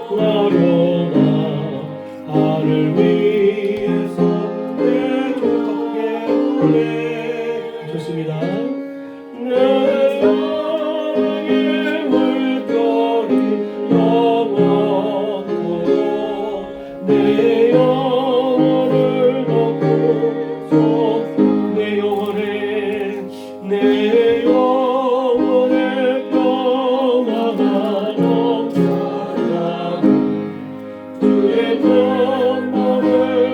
사랑하려나 나를 위해서 내 족하게 오래. 좋습니다. 내 사랑의 물결이 영원토록 내 영혼을 넣고서 내 영혼에 평화가 넘쳐나고 주의 전망을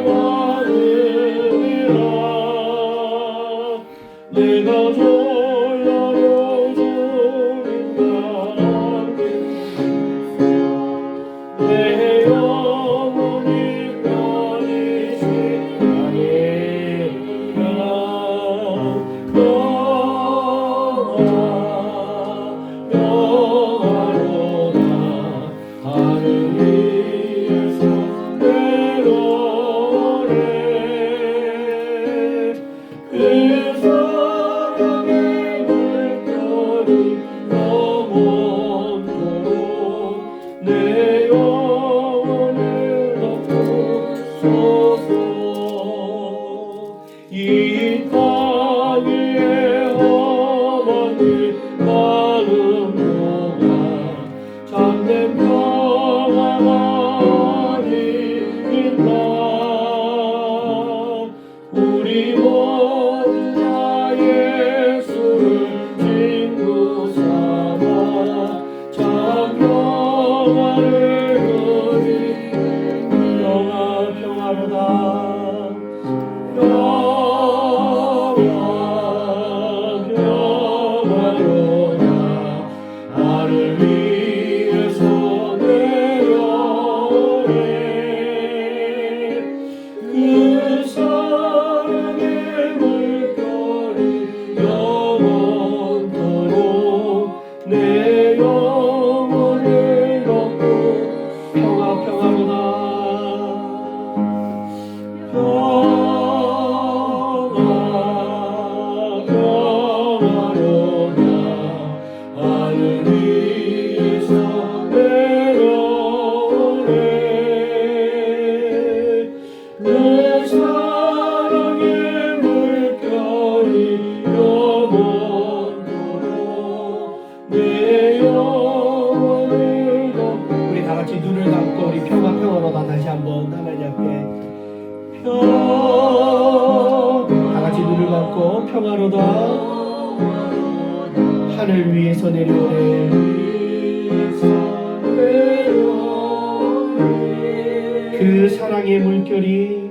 받으리라. 내가 졸라도 주님과 함께 내 영혼이 편히 평화로다 하늘 위에서 내려오네. 그 사랑의 물결이 영원토록 내 영혼을 덮고소서. 이 땅 위에 험한 길 많은 동안 참된 평화가 아닌가. 우리 모두 다 예수를 친구 삼아 참 평화를 누리는 평화로다. 평화로다 나를 위해서 내려오네. 그 사랑의 물결이 영원토록 내 영혼을 넣고 평화로다. 평화로다 하늘 위에서 내려오네. 그 사랑의 물결이 영원토록 내 영혼을 덮고. 우리 다 같이 눈을 감고 우리 평화로다 다시 한번 하나님 앞에 다 같이 눈을 감고 평화로다 하늘 위에서 내려오네. 그 사랑의 물결이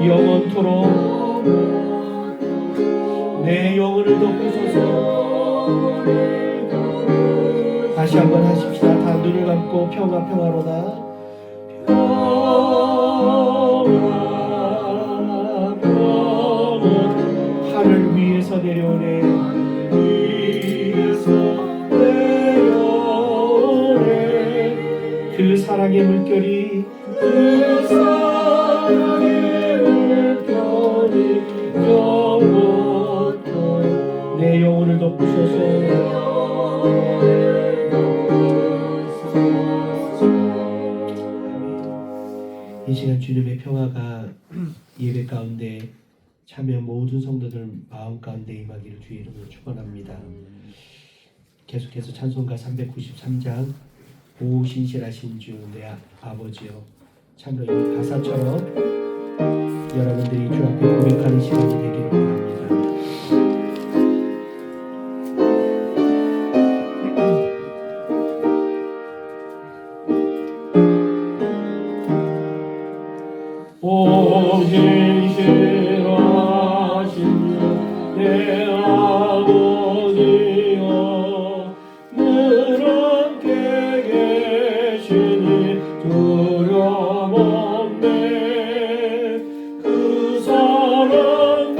영원토록 내 영혼을 덮으소서. 다시 한번 하십시다. 다 눈을 감고 평화로다. 하늘 위에서 내려오네. 그 사랑의 물결이 영원토록 내 영혼을 덮으소서. 이 시간 주님의 평화가 예배 가운데 참여 모든 성도들 마음 가운데 임하기를 주의 이름으로 축원합니다. 계속해서 찬송가 393장 오 신실하신 주 내 아버지여. 참으로 이 가사처럼 여러분들이 주 앞에 고백하는 시간이 되기를 원합니다. 오 신실하신 주 내 아버지여. 늘 함께 계시니 두려움 없네. 그 사랑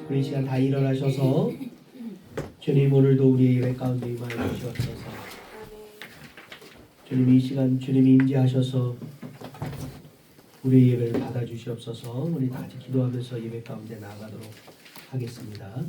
우리 시간 다 일어나셔서 주님 오늘도 우리 예배 가운데 임하여 주시옵소서. 주님 이 시간 주님이 임재하셔서 우리 예배를 받아주시옵소서. 우리 다 같이 기도하면서 예배 가운데 나아가도록 하겠습니다.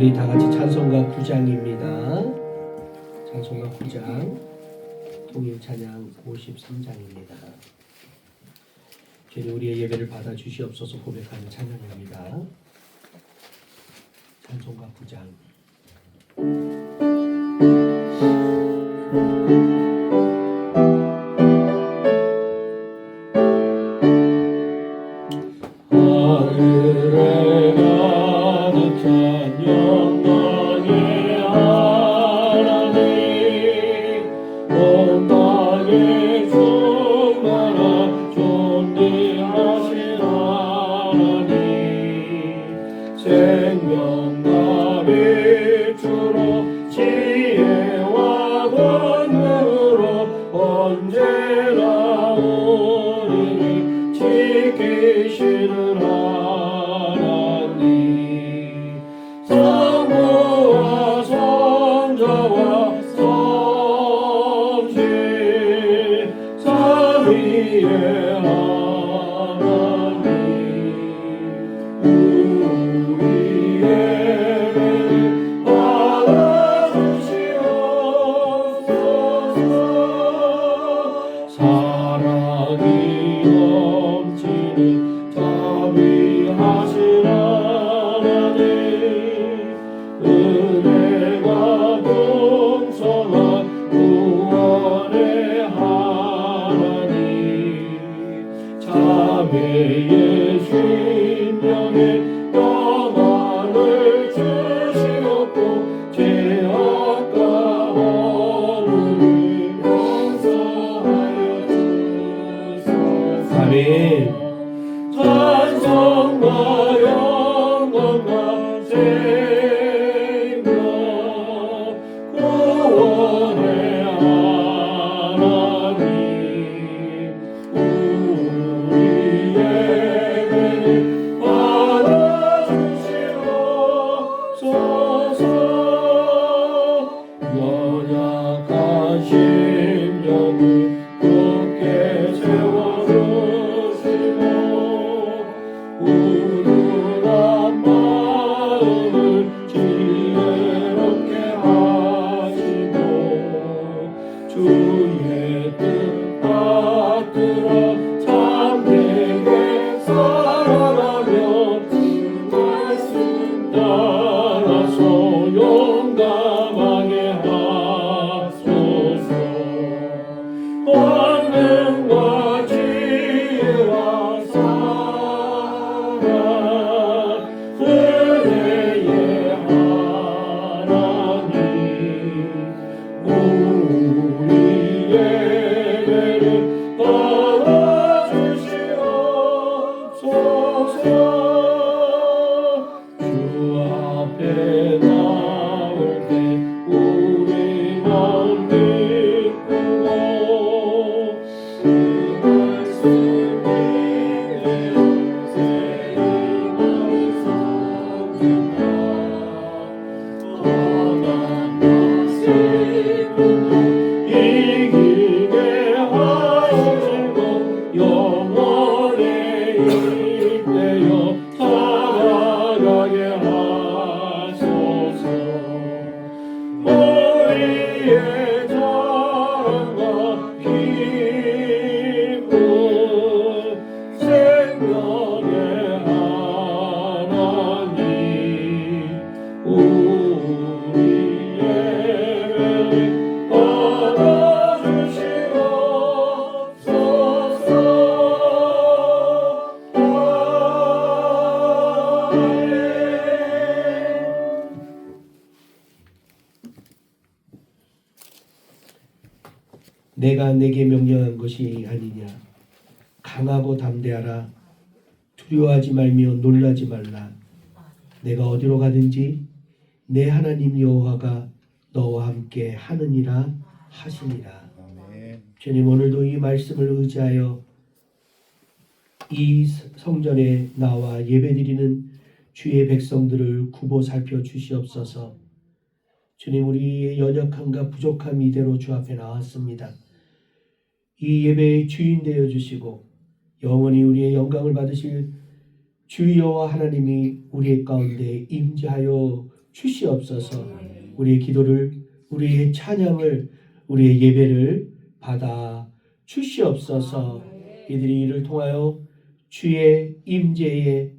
우리 다 같이 찬송가 9장입니다. 찬송가 9장 통일 찬양 53장입니다. 주님 우리의 예배를 받아 주시옵소서 고백하는 찬양입니다. 찬송가 9장. 주의 뜻 받들어 참되게 살아가며 주 말씀 따라서 용감하게 하소서. 권능과 지혜와 사랑 은혜의 하나님 우리 예배를 받아주시옵소서. 주 앞에 나올 때 우리 마음 기쁘고 그 말씀이 내 영생이 말씀이다. 떠난 것을 이기게 하시고 영원에 이끌려 살아가게 하소서. 우리의 자랑과 기쁨 생명의 하나님 우리 예배를 받아주시옵소서. 내가 내게 명령한 것이 아니냐. 강하고 담대하라. 두려워하지 말며 놀라지 말라. 내가 어디로 가든지 내 하나님 여호와가 너와 함께 하느니라 하시니라. 주님, 오늘도 이 말씀을 의지하여 이 성전에 나와 예배드리는 주의 백성들을 굽어 살펴 주시옵소서. 주님, 우리의 연약함과 부족함 이대로 주 앞에 나왔습니다. 이 예배의 주인 되어 주시고 영원히 우리의 영광을 받으실 주 여호와 하나님이 우리의 가운데 임재하여 주시옵소서. 우리의 기도를, 우리의 찬양을, 우리의 예배를 받아 주시옵소서. 이들이 이를 통하여 주의 임재의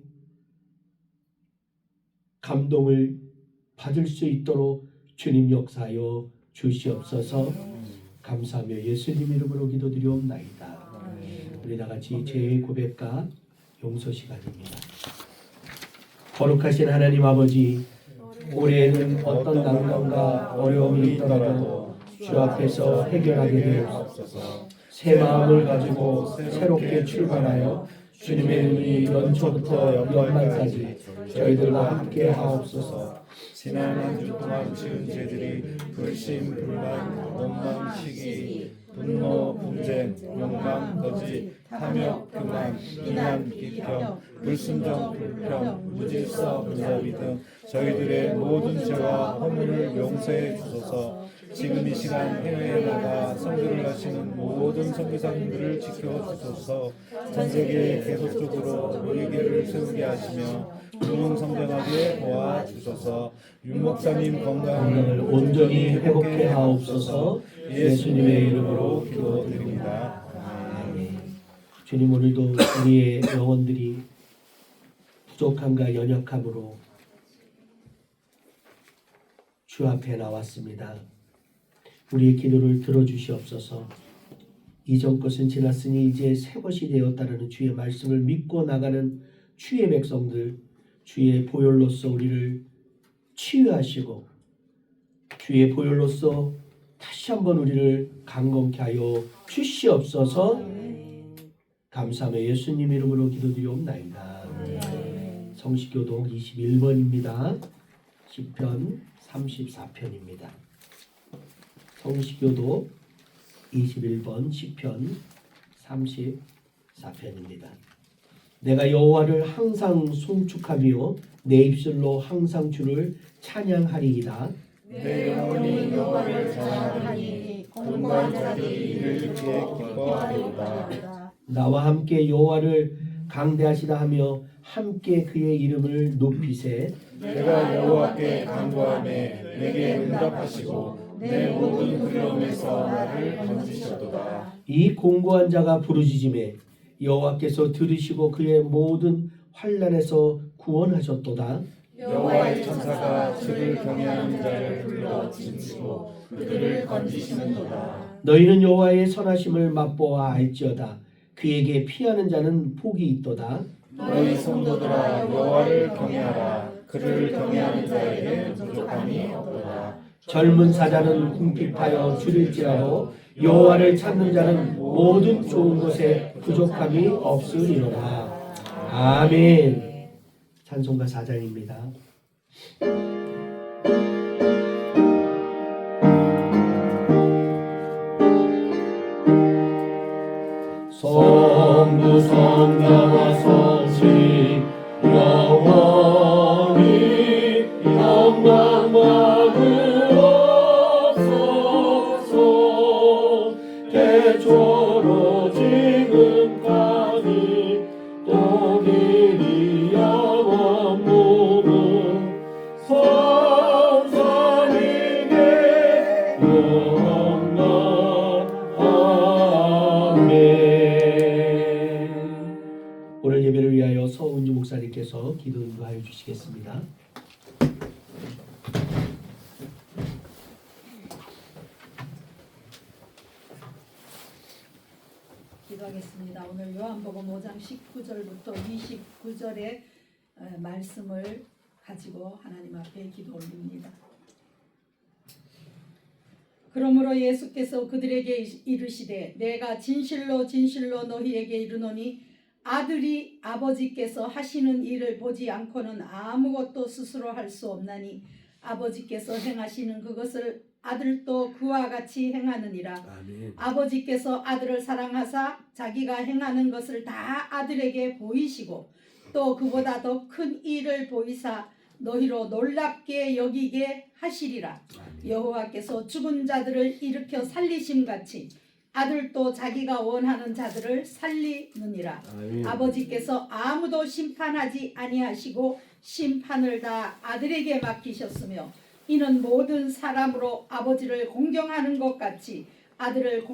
감동을 받을 수 있도록 주님 역사하여 주시옵소서. 감사하며 예수님 이름으로 기도드리옵나이다. 우리 다같이 죄의 고백과 용서 시간입니다. 거룩하신 하나님 아버지, 올해에는 어떤 난관과 어려움이 있더라도 주 앞에서 해결하게 되옵소서. 새 마음을 가지고 새롭게 출발하여 주님의 눈이 연초부터 연말까지 저희들과 함께 하옵소서. 지난 한 주 동안 지은 죄들이 불신, 불만, 원망, 시기, 분노, 분쟁, 욕망, 거짓, 탐욕, 교만, 비난, 비평, 불순종, 불평, 무질서, 무자비 등 저희들의 모든 죄와 허물을 용서해 주소서. 지금 이 시간 해외에 나가 선교를 하시는 모든 선교사님들을 지켜주소서. 전 세계에 계속적으로 모이게를 세우게 하시며 무능성장하게 도와주소서. 윤 목사님 건강을 온전히 회복해 하옵소서. 예수님의 이름으로 기도드립니다. 아멘. 주님, 오늘도 우리의 영혼들이 부족함과 연약함으로 주 앞에 나왔습니다. 우리의 기도를 들어주시옵소서. 이전 것은 지났으니 이제 새 것이 되었다라는 주의 말씀을 믿고 나가는 주의 백성들, 주의 보혈로서 우리를 치유하시고 주의 보혈로서 다시 한번 우리를 강건케 하여 주시옵소서. 감사하며 예수님 이름으로 기도드리옵나이다. 성시교독 21번입니다. 시편 34편입니다. 성시교독 21번 시편 34편입니다. 내가 여호와를 항상 송축하며 내 입술로 항상 주를 찬양하리이다. 내 영혼이 여호와를 찬양하니 공고한 자들이 이를 위해 기뻐하리이다. 나와 함께 여호와를 강대하시다 하며 함께 그의 이름을 높이세. 내가 여호와께 간구하매 내게 응답하시고 내 모든 두려움에서 나를 건지셨도다. 이 공고한 자가 부르짖음에 여호와께서 들으시고 그의 모든 환난에서 구원하셨도다. 여호와의 천사가 주를 경외하는 자를 불러 진치고 그들을 건지시는도다. 너희는 여호와의 선하심을 맛보아 알지어다. 그에게 피하는 자는 복이 있도다. 너희 성도들아 여호와를 경외하라. 그를 경외하는 자에게 부족함이 없도다. 젊은 사자는 궁핍하여 줄일지라도 여호와를 찾는 자는 모든 좋은 것에 부족함이 없으리로다. 아멘. 찬송가 4장입니다. 성부 성자와 성신 영원히 영광 받으옵소서. 태초로 지금까지 또 길이 영원 무궁 성삼위게 영광. 아멘. 오늘 예배를 위하여 서은주 목사님께서 기도 인도하여 주시겠습니다. 기도하겠습니다. 오늘 요한복음 5장 19절부터 29절의 말씀을 가지고 하나님 앞에 기도 올립니다. 그러므로 예수께서 그들에게 이르시되 내가 진실로 진실로 너희에게 이르노니 아들이 아버지께서 하시는 일을 보지 않고는 아무것도 스스로 할 수 없나니 아버지께서 행하시는 그것을 아들도 그와 같이 행하느니라. 아멘. 아버지께서 아들을 사랑하사 자기가 행하는 것을 다 아들에게 보이시고 또 그보다 더 큰 일을 보이사 너희로 놀랍게 여기게 하시리라. 여호와께서 죽은 자들을 일으켜 살리심같이 아들도 자기가 원하는 자들을 살리느니라. 아멘. 아버지께서 아무도 심판하지 아니하시고 심판을 다 아들에게 맡기셨으며 이는 모든 사람으로 아버지를 공경하는 것 같이 아들을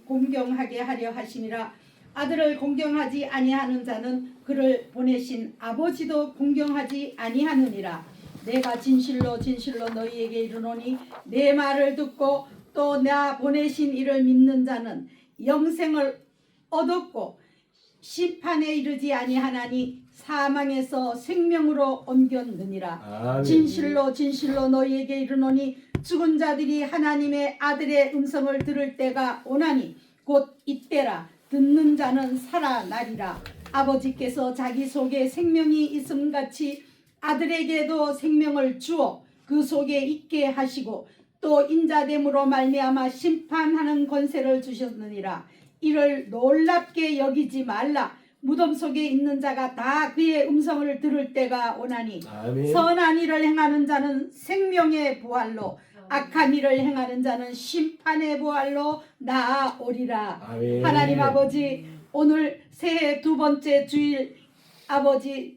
공경하게 하려 하시니라. 아들을 공경하지 아니하는 자는 그를 보내신 아버지도 공경하지 아니하느니라. 내가 진실로 진실로 너희에게 이르노니 내 말을 듣고 또 나 보내신 이를 믿는 자는 영생을 얻었고 심판에 이르지 아니하나니 사망에서 생명으로 옮겼느니라. 아멘. 진실로 진실로 너희에게 이르노니 죽은 자들이 하나님의 아들의 음성을 들을 때가 오나니 곧 이때라. 듣는 자는 살아나리라. 아버지께서 자기 속에 생명이 있음같이 아들에게도 생명을 주어 그 속에 있게 하시고 또 인자됨으로 말미암아 심판하는 권세를 주셨느니라. 이를 놀랍게 여기지 말라. 무덤 속에 있는 자가 다 그의 음성을 들을 때가 오나니 아멘. 선한 일을 행하는 자는 생명의 부활로 악한 일을 행하는 자는 심판의 부활로 나아오리라. 아멘. 하나님 아버지, 오늘 새해 두 번째 주일 아버지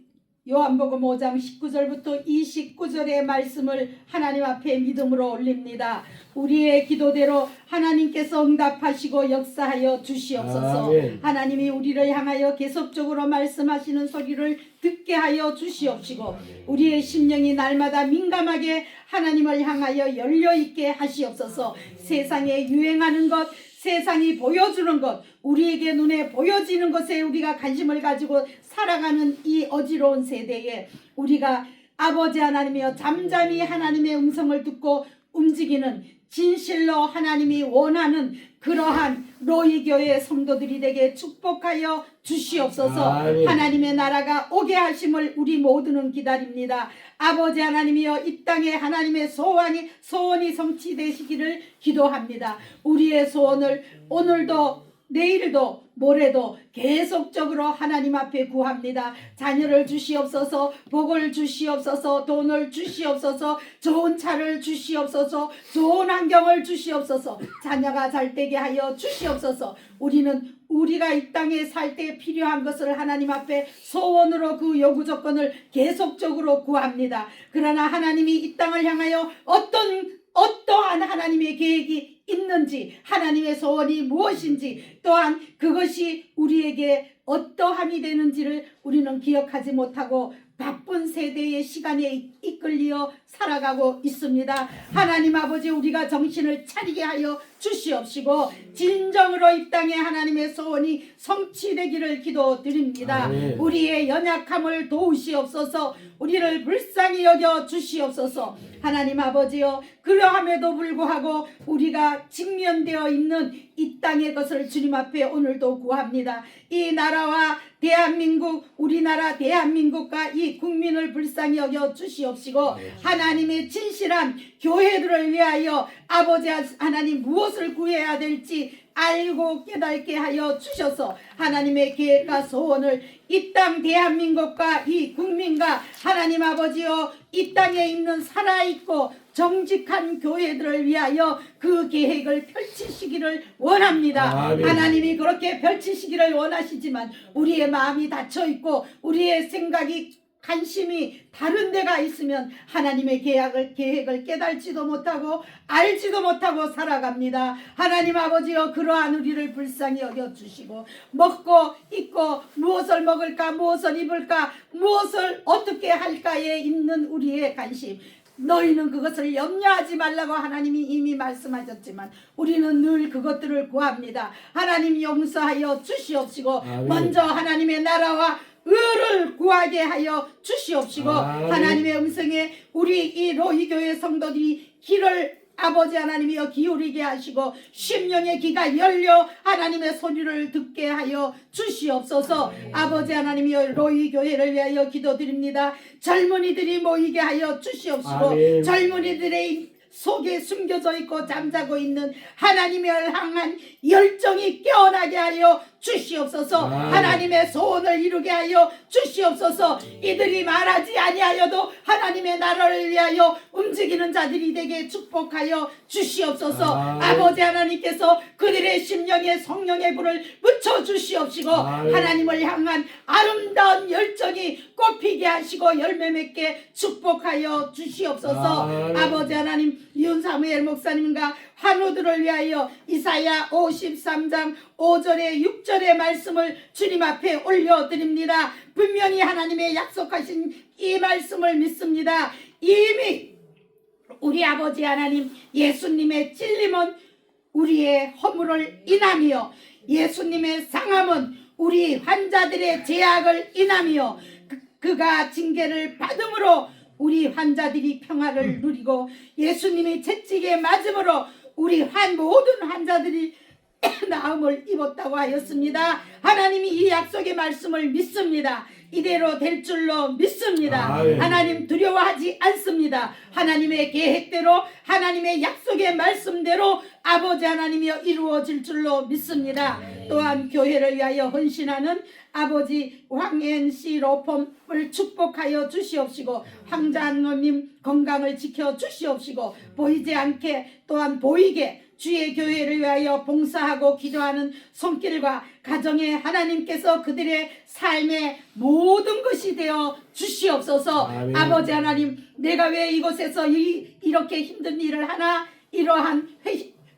요한복음 5장 19절부터 29절의 말씀을 하나님 앞에 믿음으로 올립니다. 우리의 기도대로 하나님께서 응답하시고 역사하여 주시옵소서. 아멘. 하나님이 우리를 향하여 계속적으로 말씀하시는 소리를 듣게 하여 주시옵시고 우리의 심령이 날마다 민감하게 하나님을 향하여 열려있게 하시옵소서. 세상에 유행하는 것, 세상이 보여주는 것, 우리에게 눈에 보여지는 것에 우리가 관심을 가지고 살아가는 이 어지러운 세대에 우리가 아버지 하나님이여 잠잠히 하나님의 음성을 듣고 움직이는 진실로 하나님이 원하는 그러한 로이교회 성도들이 되게 축복하여 주시옵소서. 아멘. 하나님의 나라가 오게 하심을 우리 모두는 기다립니다. 아버지 하나님이여 이 땅에 하나님의 소원이 성취되시기를 기도합니다. 우리의 소원을 오늘도 내일도 모레도 계속적으로 하나님 앞에 구합니다. 자녀를 주시옵소서, 복을 주시옵소서, 돈을 주시옵소서, 좋은 차를 주시옵소서, 좋은 환경을 주시옵소서, 자녀가 잘 되게 하여 주시옵소서. 우리는 우리가 이 땅에 살 때 필요한 것을 하나님 앞에 소원으로 그 요구 조건을 계속적으로 구합니다. 그러나 하나님이 이 땅을 향하여 어떠한 하나님의 계획이 있는지, 하나님의 소원이 무엇인지, 또한 그것이 우리에게 어떠함이 되는지를 우리는 기억하지 못하고 바쁜 세대의 시간에 이끌려 살아가고 있습니다. 하나님 아버지, 우리가 정신을 차리게 하여 주시옵시고 진정으로 이 땅에 하나님의 소원이 성취되기를 기도드립니다. 아멘. 우리의 연약함을 도우시옵소서. 우리를 불쌍히 여겨 주시옵소서. 하나님 아버지여, 그러함에도 불구하고 우리가 직면되어 있는 이 땅의 것을 주님 앞에 오늘도 구합니다. 이 나라와 대한민국, 우리나라 대한민국과 이 국민을 불쌍히 여겨 주시옵시고 하나님의 진실한 교회들을 위하여 아버지 하나님 무엇을 구해야 될지 알고 깨닫게 하여 주셔서 하나님의 계획과 소원을 이 땅 대한민국과 이 국민과 하나님 아버지여 이 땅에 있는 살아있고 정직한 교회들을 위하여 그 계획을 펼치시기를 원합니다. 아멘. 하나님이 그렇게 펼치시기를 원하시지만 우리의 마음이 닫혀있고 우리의 생각이 관심이 다른 데가 있으면 하나님의 계획을 깨달지도 못하고 알지도 못하고 살아갑니다. 하나님 아버지여, 그러한 우리를 불쌍히 여겨주시고 먹고 입고 무엇을 먹을까, 무엇을 입을까, 무엇을 어떻게 할까에 있는 우리의 관심, 너희는 그것을 염려하지 말라고 하나님이 이미 말씀하셨지만 우리는 늘 그것들을 구합니다. 하나님 용서하여 주시옵시고 아멘. 먼저 하나님의 나라와 의를 구하게 하여 주시옵시고 아멘. 하나님의 음성에 우리 이 로이교회 성도들이 귀를 아버지 하나님이여 기울이게 하시고 심령의 귀가 열려 하나님의 소리를 듣게 하여 주시옵소서. 아버지 하나님이여, 로이교회를 위하여 기도드립니다. 젊은이들이 모이게 하여 주시옵시고 아멘. 젊은이들의 속에 숨겨져 있고 잠자고 있는 하나님을 향한 열정이 깨어나게 하여 주시옵소서. 아멘. 하나님의 소원을 이루게 하여 주시옵소서. 이들이 말하지 아니하여도 하나님의 나라를 위하여 움직이는 자들이 되게 축복하여 주시옵소서. 아멘. 아버지 하나님께서 그들의 심령에 성령의 불을 붙여 주시옵시고 아멘. 하나님을 향한 아름다운 열정이 꽃피게 하시고 열매 맺게 축복하여 주시옵소서. 아멘. 아버지 하나님, 윤사무엘 목사님과 환우들을 위하여 이사야 53장 5절에 6절의 말씀을 주님 앞에 올려드립니다. 분명히 하나님의 약속하신 이 말씀을 믿습니다. 이미 우리 아버지 하나님, 예수님의 찔림은 우리의 허물을 인하며 예수님의 상함은 우리 환자들의 죄악을 인하며 그가 징계를 받음으로 우리 환자들이 평화를 누리고 예수님이 채찍에 맞음으로 우리 모든 환자들이 나음을 입었다고 하였습니다. 하나님이 이 약속의 말씀을 믿습니다. 이대로 될 줄로 믿습니다. 아멘. 하나님 두려워하지 않습니다. 하나님의 계획대로 하나님의 약속의 말씀대로 아버지 하나님이여 이루어질 줄로 믿습니다. 또한 교회를 위하여 헌신하는 아버지 황앤씨 로펌을 축복하여 주시옵시고 황장로님 건강을 지켜 주시옵시고 보이지 않게 또한 보이게 주의 교회를 위하여 봉사하고 기도하는 손길과 가정에 하나님께서 그들의 삶의 모든 것이 되어 주시옵소서. 아멘. 아버지 하나님, 내가 왜 이곳에서 이렇게 힘든 일을 하나, 이러한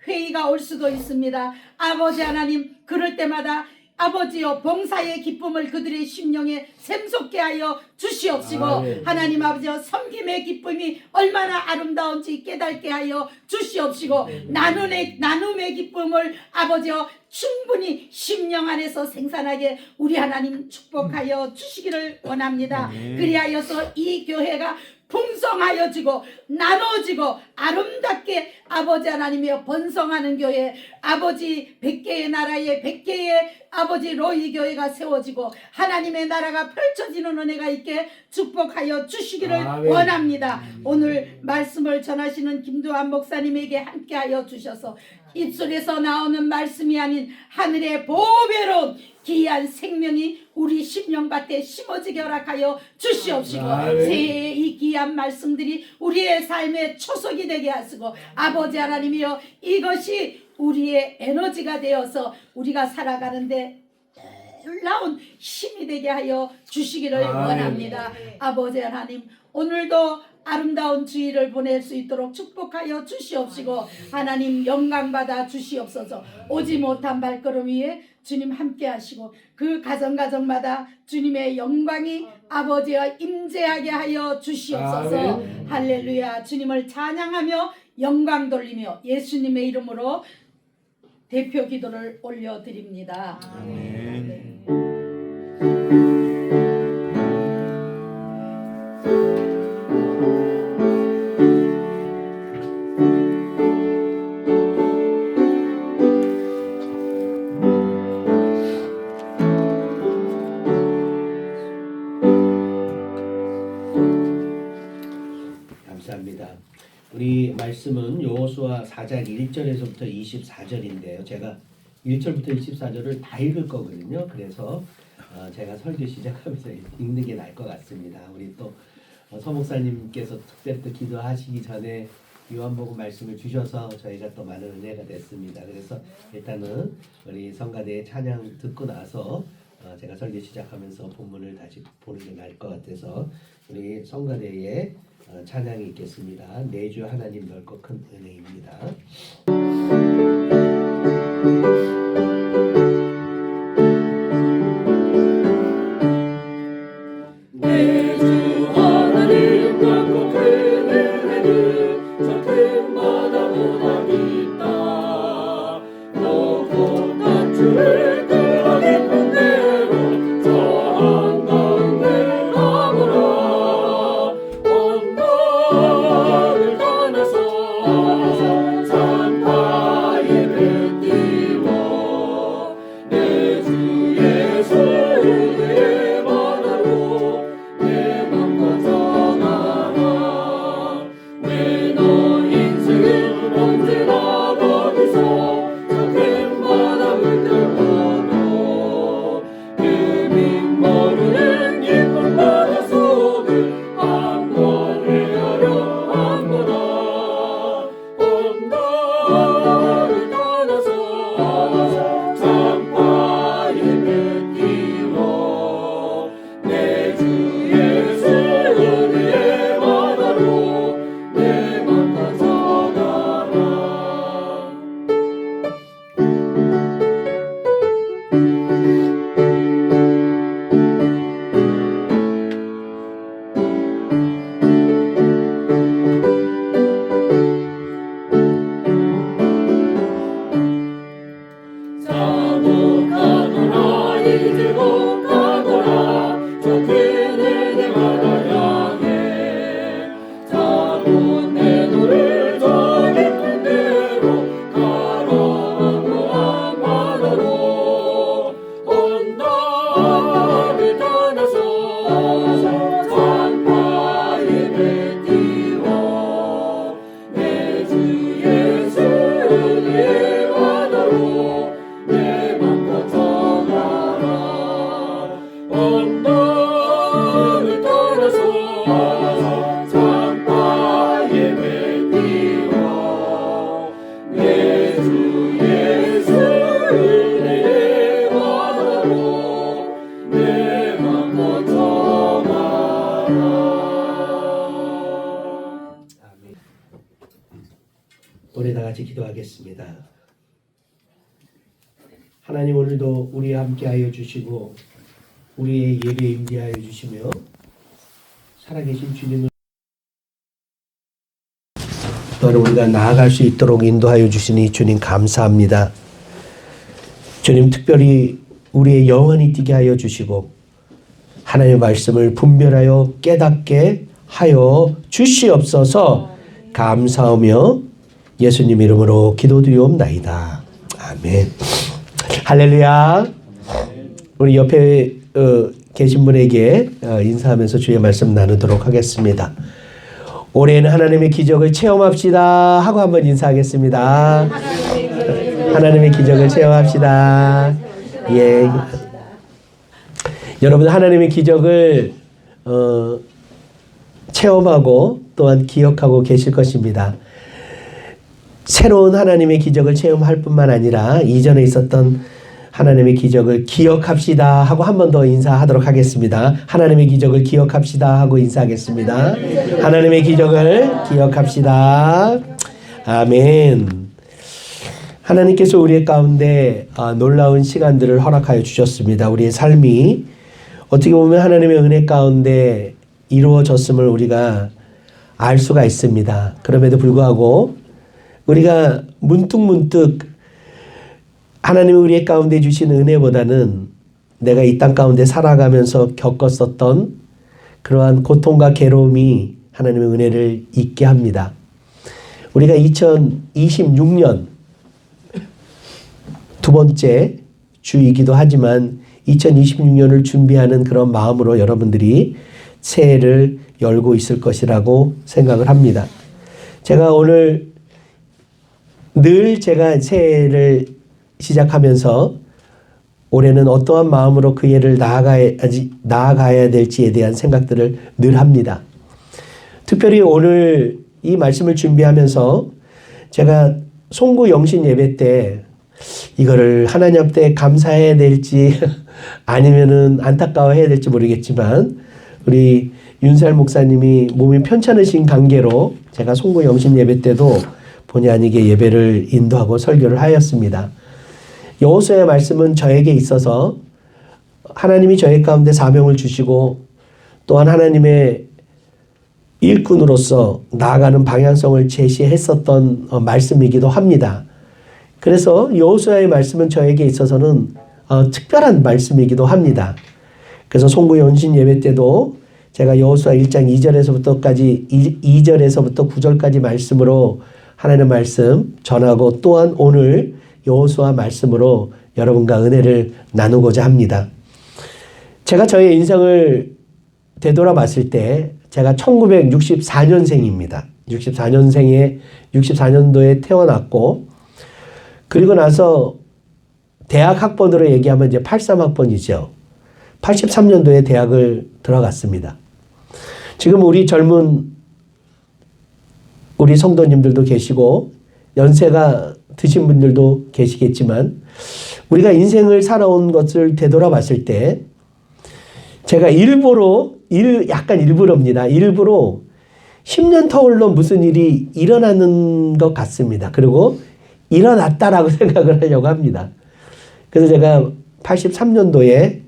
회의가 올 수도 있습니다. 아버지 하나님, 그럴 때마다 아버지여 봉사의 기쁨을 그들의 심령에 샘솟게 하여 주시옵시고 아멘. 하나님 아버지여 섬김의 기쁨이 얼마나 아름다운지 깨닫게 하여 주시옵시고 나눔의 기쁨을 아버지여 충분히 심령 안에서 생산하게 우리 하나님 축복하여 주시기를 원합니다. 그리하여서 이 교회가 풍성하여지고 나눠지고 아름답게 아버지 하나님이여 번성하는 교회, 아버지 100개의 나라에 100개의 아버지 로이 교회가 세워지고 하나님의 나라가 펼쳐지는 은혜가 있게 축복하여 주시기를 아멘. 원합니다. 오늘 말씀을 전하시는 김두한 목사님에게 함께하여 주셔서 입술에서 나오는 말씀이 아닌 하늘의 보배로운 귀한 생명이 우리 심령밭에 심어지게 허락하여 주시옵시고 아멘. 새해 이 귀한 말씀들이 우리의 삶의 초석이 되게 하시고 아버지 하나님이여 이것이 우리의 에너지가 되어서 우리가 살아가는데 놀라운 힘이 되게 하여 주시기를 원합니다. 아버지 하나님, 오늘도 아름다운 주일을 보낼 수 있도록 축복하여 주시옵시고 하나님 영광 받아 주시옵소서. 오지 못한 발걸음 위에 주님 함께 하시고 그 가정마다 주님의 영광이 아버지와 임재하게 하여 주시옵소서. 할렐루야. 주님을 찬양하며 영광 돌리며 예수님의 이름으로 대표 기도를 올려드립니다. 아멘. 감사합니다. 우리 말씀은 여호수아 4장 1절에서부터 24절인데요. 제가 1절부터 24절을 다 읽을 거거든요. 그래서 제가 설교 시작하면서 읽는 게 나을 것 같습니다. 우리 또 서목사님께서 특별히 또 기도하시기 전에 요한복음 말씀을 주셔서 저희가 또 많은 은혜가 됐습니다. 그래서 일단은 우리 성가대의 찬양 듣고 나서 제가 설교 시작하면서 본문을 다시 보는 게 나을 것 같아서 우리 성가대의 찬양이 있겠습니다. 내 주 하나님 넓고 큰 은혜입니다. 내 주 하나님 넓고 큰 은혜는 저 큰 바다보다 깊다. 높고 낮추를 그와 깊은 대로 저 한가운데 가보라. 언덕을 떠나서 산파에 배 띄워 내 주 예수 은혜의 바다로 내 맘과 전하라. 왜 너 인생은 언제나 거기서 저 큰 바다 물들어도 의미 모르는 예쁜 바다 속을 한번 헤아려 한보다. 언덕을 떠나서 창파에 배 띄워 내 주 예수 은혜의 바다로 내 맘과 전하라. 자고 가거라 이제고 가거라 저 큰 은혜 바다 향해. 자고 내 노를 저 깊은 데로 가라앉고 한 바다로. 언덕을 떠나서 산파에 배 띄워 내 주 예수 은혜의 바다로 내 맘과 전하라. 언덕을 떠나서 산파에 배 띄워 내 주 예수 은혜의 바다로 내 맘과 전하라. 아멘. 우리 다 같이 기도하겠습니다. 하나님, 오늘도 우리와 함께하여 주시고 우리의 예배에 임재하여 주시며 살아계신 주님을 또한 우리가 나아갈 수 있도록 인도하여 주시니 주님 감사합니다. 주님, 특별히 우리의 영혼이 뛰게 하여 주시고 하나님의 말씀을 분별하여 깨닫게 하여 주시옵소서. 감사하며 예수님 이름으로 기도드리옵나이다. 아멘. 할렐루야. 우리 옆에 계신 분에게 인사하면서 주의 말씀 나누도록 하겠습니다. 올해는 하나님의 기적을 체험합시다 하고 한번 인사하겠습니다. 하나님의 기적을 체험합시다. 예. 여러분, 하나님의 기적을 체험하고 또한 기억하고 계실 것입니다. 새로운 하나님의 기적을 체험할 뿐만 아니라 이전에 있었던 하나님의 기적을 기억합시다 하고 한 번 더 인사하도록 하겠습니다. 하나님의 기적을 기억합시다 하고 인사하겠습니다. 하나님의 기적을 기억합시다. 아멘. 하나님께서 우리 가운데 놀라운 시간들을 허락하여 주셨습니다. 우리의 삶이 어떻게 보면 하나님의 은혜 가운데 이루어졌음을 우리가 알 수가 있습니다. 그럼에도 불구하고 우리가 문득문득 하나님이 우리 가운데 주신 은혜보다는 내가 이 땅 가운데 살아가면서 겪었었던 그러한 고통과 괴로움이 하나님의 은혜를 잊게 합니다. 우리가 2026년 두 번째 주이기도 하지만 2026년을 준비하는 그런 마음으로 여러분들이 새해를 열고 있을 것이라고 생각을 합니다. 제가 오늘 늘 제가 새해를 시작하면서 올해는 어떠한 마음으로 그 해를 나아가야 될지에 대한 생각들을 늘 합니다. 특별히 오늘 이 말씀을 준비하면서 제가 송구 영신 예배 때 이거를 하나님 앞에 감사해야 될지 아니면은 안타까워해야 될지 모르겠지만 우리 윤살 목사님이 몸이 편찮으신 관계로 제가 송구 영신 예배 때도 본의 아니게 예배를 인도하고 설교를 하였습니다. 여호수아의 말씀은 저에게 있어서 하나님이 저희 가운데 사명을 주시고 또한 하나님의 일꾼으로서 나아가는 방향성을 제시했었던 말씀이기도 합니다. 그래서 여호수아의 말씀은 저에게 있어서는 특별한 말씀이기도 합니다. 그래서 송구 영신 예배 때도 제가 여호수아 1장 2절에서부터 9절까지 말씀으로 하나님의 말씀 전하고 또한 오늘 여호수아 말씀으로 여러분과 은혜를 나누고자 합니다. 제가 저의 인생을 되돌아봤을 때 제가 1964년생입니다. 64년도에 태어났고 그리고 나서 대학 학번으로 얘기하면 이제 83학번이죠. 83년도에 대학을 들어갔습니다. 지금 우리 젊은 우리 성도님들도 계시고 연세가 드신 분들도 계시겠지만 우리가 인생을 살아온 것을 되돌아봤을 때 제가 일부러입니다. 일부러 10년 터울로 무슨 일이 일어나는 것 같습니다. 그리고 일어났다라고 생각을 하려고 합니다. 그래서 제가 83년도에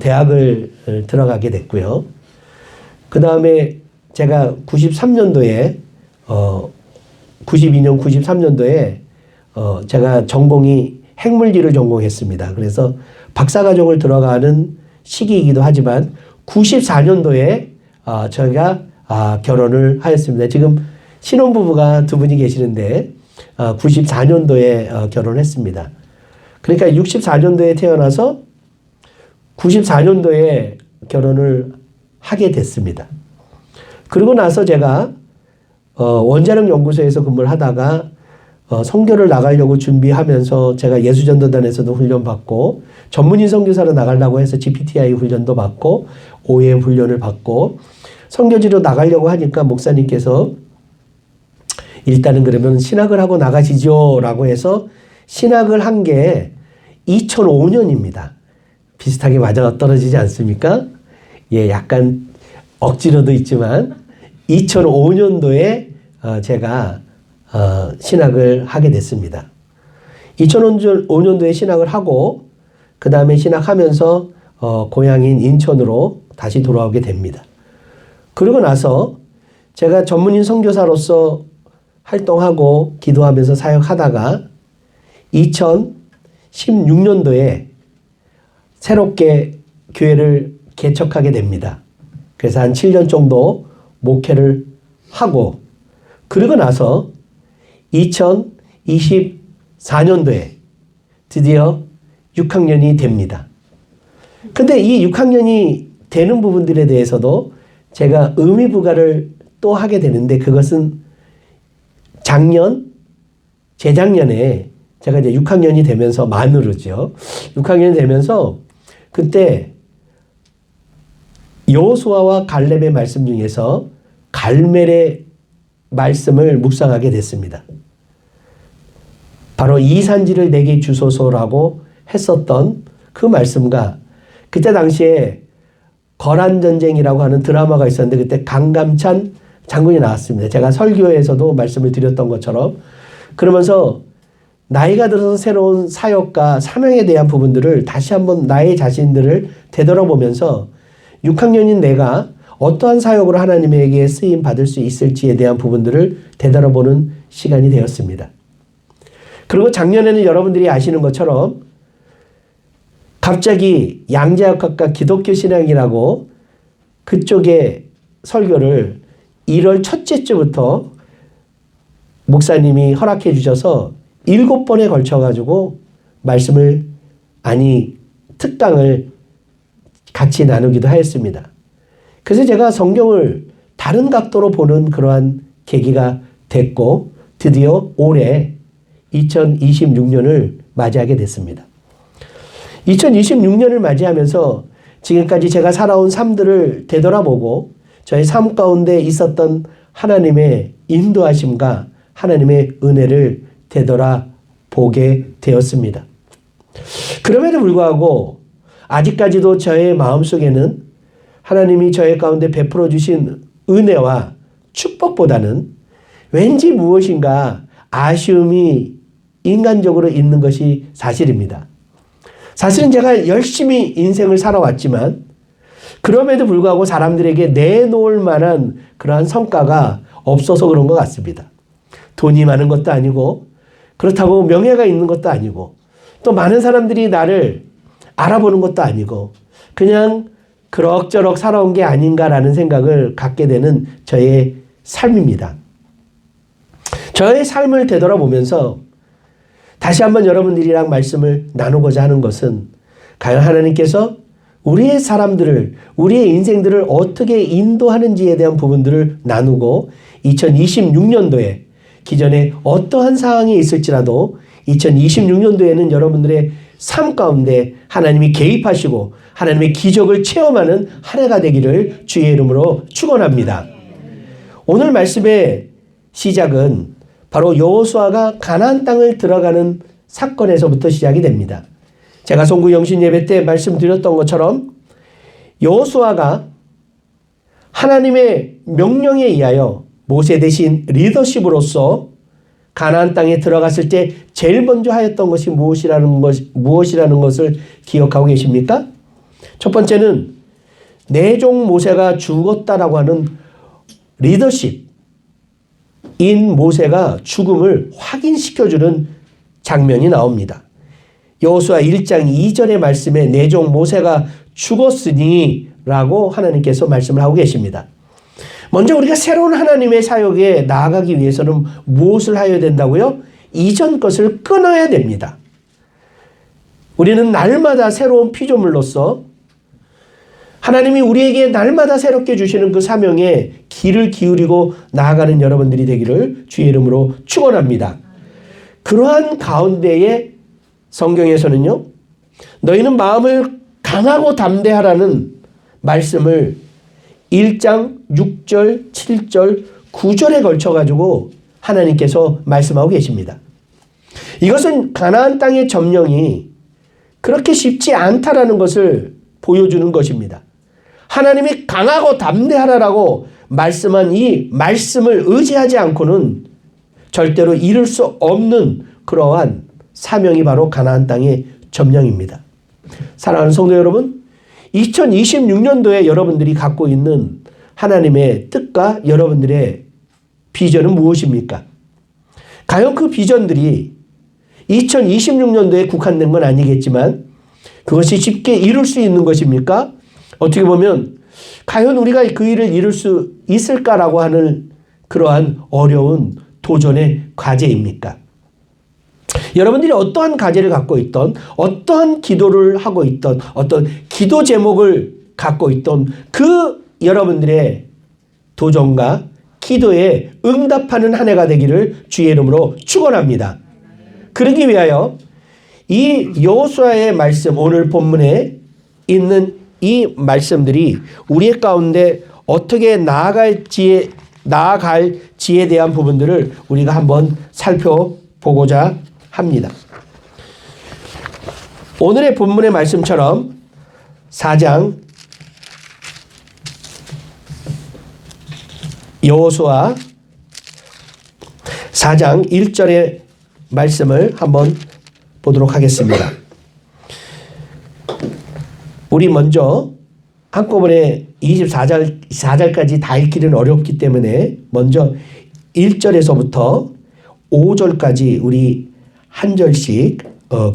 대학을 들어가게 됐고요. 그 다음에 제가 93년도에 92년, 93년도에 제가 전공이 핵물리를 전공했습니다. 그래서 박사과정을 들어가는 시기이기도 하지만 94년도에 저희가 결혼을 하였습니다. 지금 신혼부부가 두 분이 계시는데 94년도에 결혼했습니다. 그러니까 64년도에 태어나서 94년도에 결혼을 하게 됐습니다. 그리고 나서 제가 원자력 연구소에서 근무를 하다가 선교를 나가려고 준비하면서 제가 예수전도단에서도 훈련받고 전문인 선교사로 나가려고 해서 GPTI 훈련도 받고 OM 훈련을 받고 선교지로 나가려고 하니까 목사님께서 일단은 그러면 신학을 하고 나가시죠 라고 해서 신학을 한 게 2005년입니다. 비슷하게 맞아 떨어지지 않습니까? 예, 약간 억지로도 있지만 2005년도에 제가 신학을 하게 됐습니다. 2005년도에 신학을 하고 그 다음에 신학하면서 고향인 인천으로 다시 돌아오게 됩니다. 그러고 나서 제가 전문인 선교사로서 활동하고 기도하면서 사역하다가 2016년도에 새롭게 교회를 개척하게 됩니다. 그래서 한 7년 정도 목회를 하고 그러고 나서 2024년도에 드디어 6학년이 됩니다. 근데 이 6학년이 되는 부분들에 대해서도 제가 의미 부과를 또 하게 되는데 그것은 재작년에 제가 이제 6학년이 되면서 만으로죠. 6학년이 되면서 그때 여호수아와 갈렙의 말씀 중에서 갈멜의 말씀을 묵상하게 됐습니다. 바로 이 산지를 내게 주소서라고 했었던 그 말씀과 그때 당시에 거란전쟁이라고 하는 드라마가 있었는데 그때 강감찬 장군이 나왔습니다. 제가 설교에서도 말씀을 드렸던 것처럼 그러면서 나이가 들어서 새로운 사역과 사명에 대한 부분들을 다시 한번 나의 자신들을 되돌아보면서 6학년인 내가 어떠한 사역으로 하나님에게 쓰임 받을 수 있을지에 대한 부분들을 되돌아보는 시간이 되었습니다. 그리고 작년에는 여러분들이 아시는 것처럼 갑자기 양재역학과 기독교 신앙이라고 그쪽에 설교를 1월 첫째 주부터 목사님이 허락해 주셔서 7번에 걸쳐가지고 말씀을 특강을 같이 나누기도 하였습니다. 그래서 제가 성경을 다른 각도로 보는 그러한 계기가 됐고 드디어 올해 2026년을 맞이하게 됐습니다. 2026년을 맞이하면서 지금까지 제가 살아온 삶들을 되돌아보고 저의 삶 가운데 있었던 하나님의 인도하심과 하나님의 은혜를 되돌아보게 되었습니다. 그럼에도 불구하고 아직까지도 저의 마음속에는 하나님이 저의 가운데 베풀어 주신 은혜와 축복보다는 왠지 무엇인가 아쉬움이 인간적으로 있는 것이 사실입니다. 사실은 제가 열심히 인생을 살아왔지만 그럼에도 불구하고 사람들에게 내놓을 만한 그러한 성과가 없어서 그런 것 같습니다. 돈이 많은 것도 아니고 그렇다고 명예가 있는 것도 아니고 또 많은 사람들이 나를 알아보는 것도 아니고 그냥 그럭저럭 살아온 게 아닌가라는 생각을 갖게 되는 저의 삶입니다. 저의 삶을 되돌아보면서 다시 한번 여러분들이랑 말씀을 나누고자 하는 것은 과연 하나님께서 우리의 사람들을, 우리의 인생들을 어떻게 인도하는지에 대한 부분들을 나누고 2026년도에 기존에 어떠한 상황이 있을지라도 2026년도에는 여러분들의 삶 가운데 하나님이 개입하시고 하나님의 기적을 체험하는 한 해가 되기를 주의 이름으로 축원합니다. 오늘 말씀의 시작은 바로 여호수아가 가나안 땅을 들어가는 사건에서부터 시작이 됩니다. 제가 송구 영신 예배 때 말씀드렸던 것처럼 여호수아가 하나님의 명령에 의하여 모세 대신 리더십으로서 가나안 땅에 들어갔을 때 제일 먼저 하였던 것이 무엇이라는 것을 기억하고 계십니까? 첫 번째는 내 종 모세가 죽었다라고 하는 리더십인 모세가 죽음을 확인시켜주는 장면이 나옵니다. 여호수아 1장 2절의 말씀에 내 종 모세가 죽었으니 라고 하나님께서 말씀을 하고 계십니다. 먼저 우리가 새로운 하나님의 사역에 나아가기 위해서는 무엇을 하여야 된다고요? 이전 것을 끊어야 됩니다. 우리는 날마다 새로운 피조물로서 하나님이 우리에게 날마다 새롭게 주시는 그 사명에 귀를 기울이고 나아가는 여러분들이 되기를 주의 이름으로 축원합니다. 그러한 가운데에 성경에서는요, 너희는 마음을 강하고 담대하라는 말씀을 1장 6절, 7절, 9절에 걸쳐가지고 하나님께서 말씀하고 계십니다. 이것은 가나안 땅의 점령이 그렇게 쉽지 않다라는 것을 보여주는 것입니다. 하나님이 강하고 담대하라라고 말씀한 이 말씀을 의지하지 않고는 절대로 이룰 수 없는 그러한 사명이 바로 가나안 땅의 점령입니다. 사랑하는 성도 여러분, 2026년도에 여러분들이 갖고 있는 하나님의 뜻과 여러분들의 비전은 무엇입니까? 과연 그 비전들이 2026년도에 국한된 건 아니겠지만 그것이 쉽게 이룰 수 있는 것입니까? 어떻게 보면 과연 우리가 그 일을 이룰 수 있을까라고 하는 그러한 어려운 도전의 과제입니까? 여러분들이 어떠한 과제를 갖고 있던, 어떠한 기도를 하고 있던, 어떤 기도 제목을 갖고 있던 그 여러분들의 도전과 기도에 응답하는 한 해가 되기를 주의 이름으로 축원합니다. 그러기 위하여 이 여호수아의 말씀, 오늘 본문에 있는 이 말씀들이 우리의 가운데 어떻게 나아갈지에 대한 부분들을 우리가 한번 살펴보고자 합니다. 오늘의 본문의 말씀처럼 4장 여호수아 4장 1절의 말씀을 한번 보도록 하겠습니다. 우리 먼저 한꺼번에 24절까지 다 읽기는 어렵기 때문에 먼저 1절에서부터 5절까지 우리 한 절씩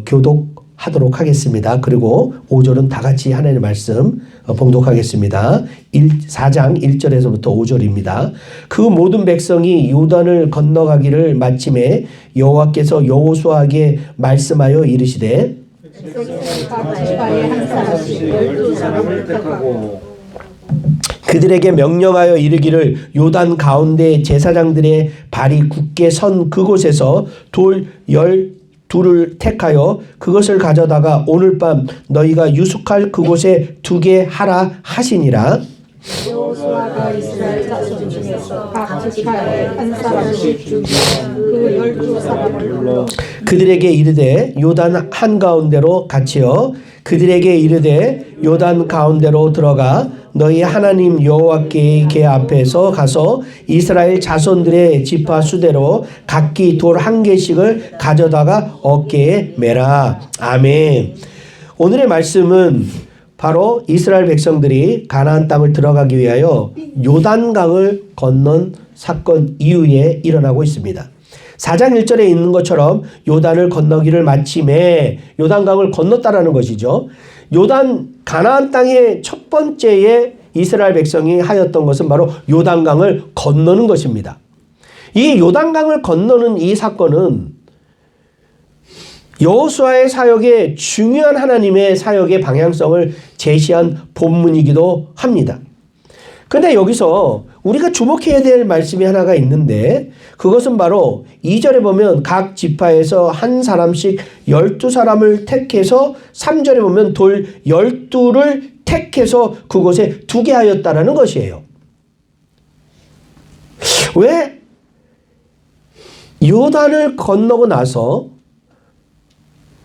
교독하도록 하겠습니다. 그리고 5절은 다 같이 하나님의 말씀 봉독하겠습니다. 4장 1절에서부터 5절입니다. 그 모든 백성이 요단을 건너가기를 마침에 여호와께서 여호수아에게 말씀하여 이르시되 각 지파에 한 사람씩 12사람을 택하고 그들에게 명령하여 이르기를 요단 가운데 제사장들의 발이 굳게 선 그곳에서 돌 12를 택하여 그것을 가져다가 오늘 밤 너희가 유숙할 그곳에 두게 하라 하시니라. 여호수아가 이스라엘 자손 중에서 각 지파에 한 사람씩 죽이고 그 12사람을 불러 그들에게 이르되 요단 한가운데로 같이여 그들에게 이르되 요단 가운데로 들어가 너희 하나님 여호와께 앞에서 가서 이스라엘 자손들의 지파 수대로 각기 돌 한 개씩을 가져다가 어깨에 매라. 아멘. 오늘의 말씀은 바로 이스라엘 백성들이 가나안 땅을 들어가기 위하여 요단강을 건넌 사건 이후에 일어나고 있습니다. 4장 1절에 있는 것처럼 요단을 건너기를 마침에 요단강을 건넜다라는 것이죠. 가나안 땅의 첫 번째에 이스라엘 백성이 하였던 것은 바로 요단강을 건너는 것입니다. 이 요단강을 건너는 이 사건은 여호수아의 사역의 중요한 하나님의 사역의 방향성을 제시한 본문이기도 합니다. 그런데 여기서 우리가 주목해야 될 말씀이 하나가 있는데 그것은 바로 2절에 보면 각 지파에서 한 사람씩 12사람을 택해서 3절에 보면 돌 12를 택해서 그곳에 두게 하였다라는 것이에요. 왜 요단을 건너고 나서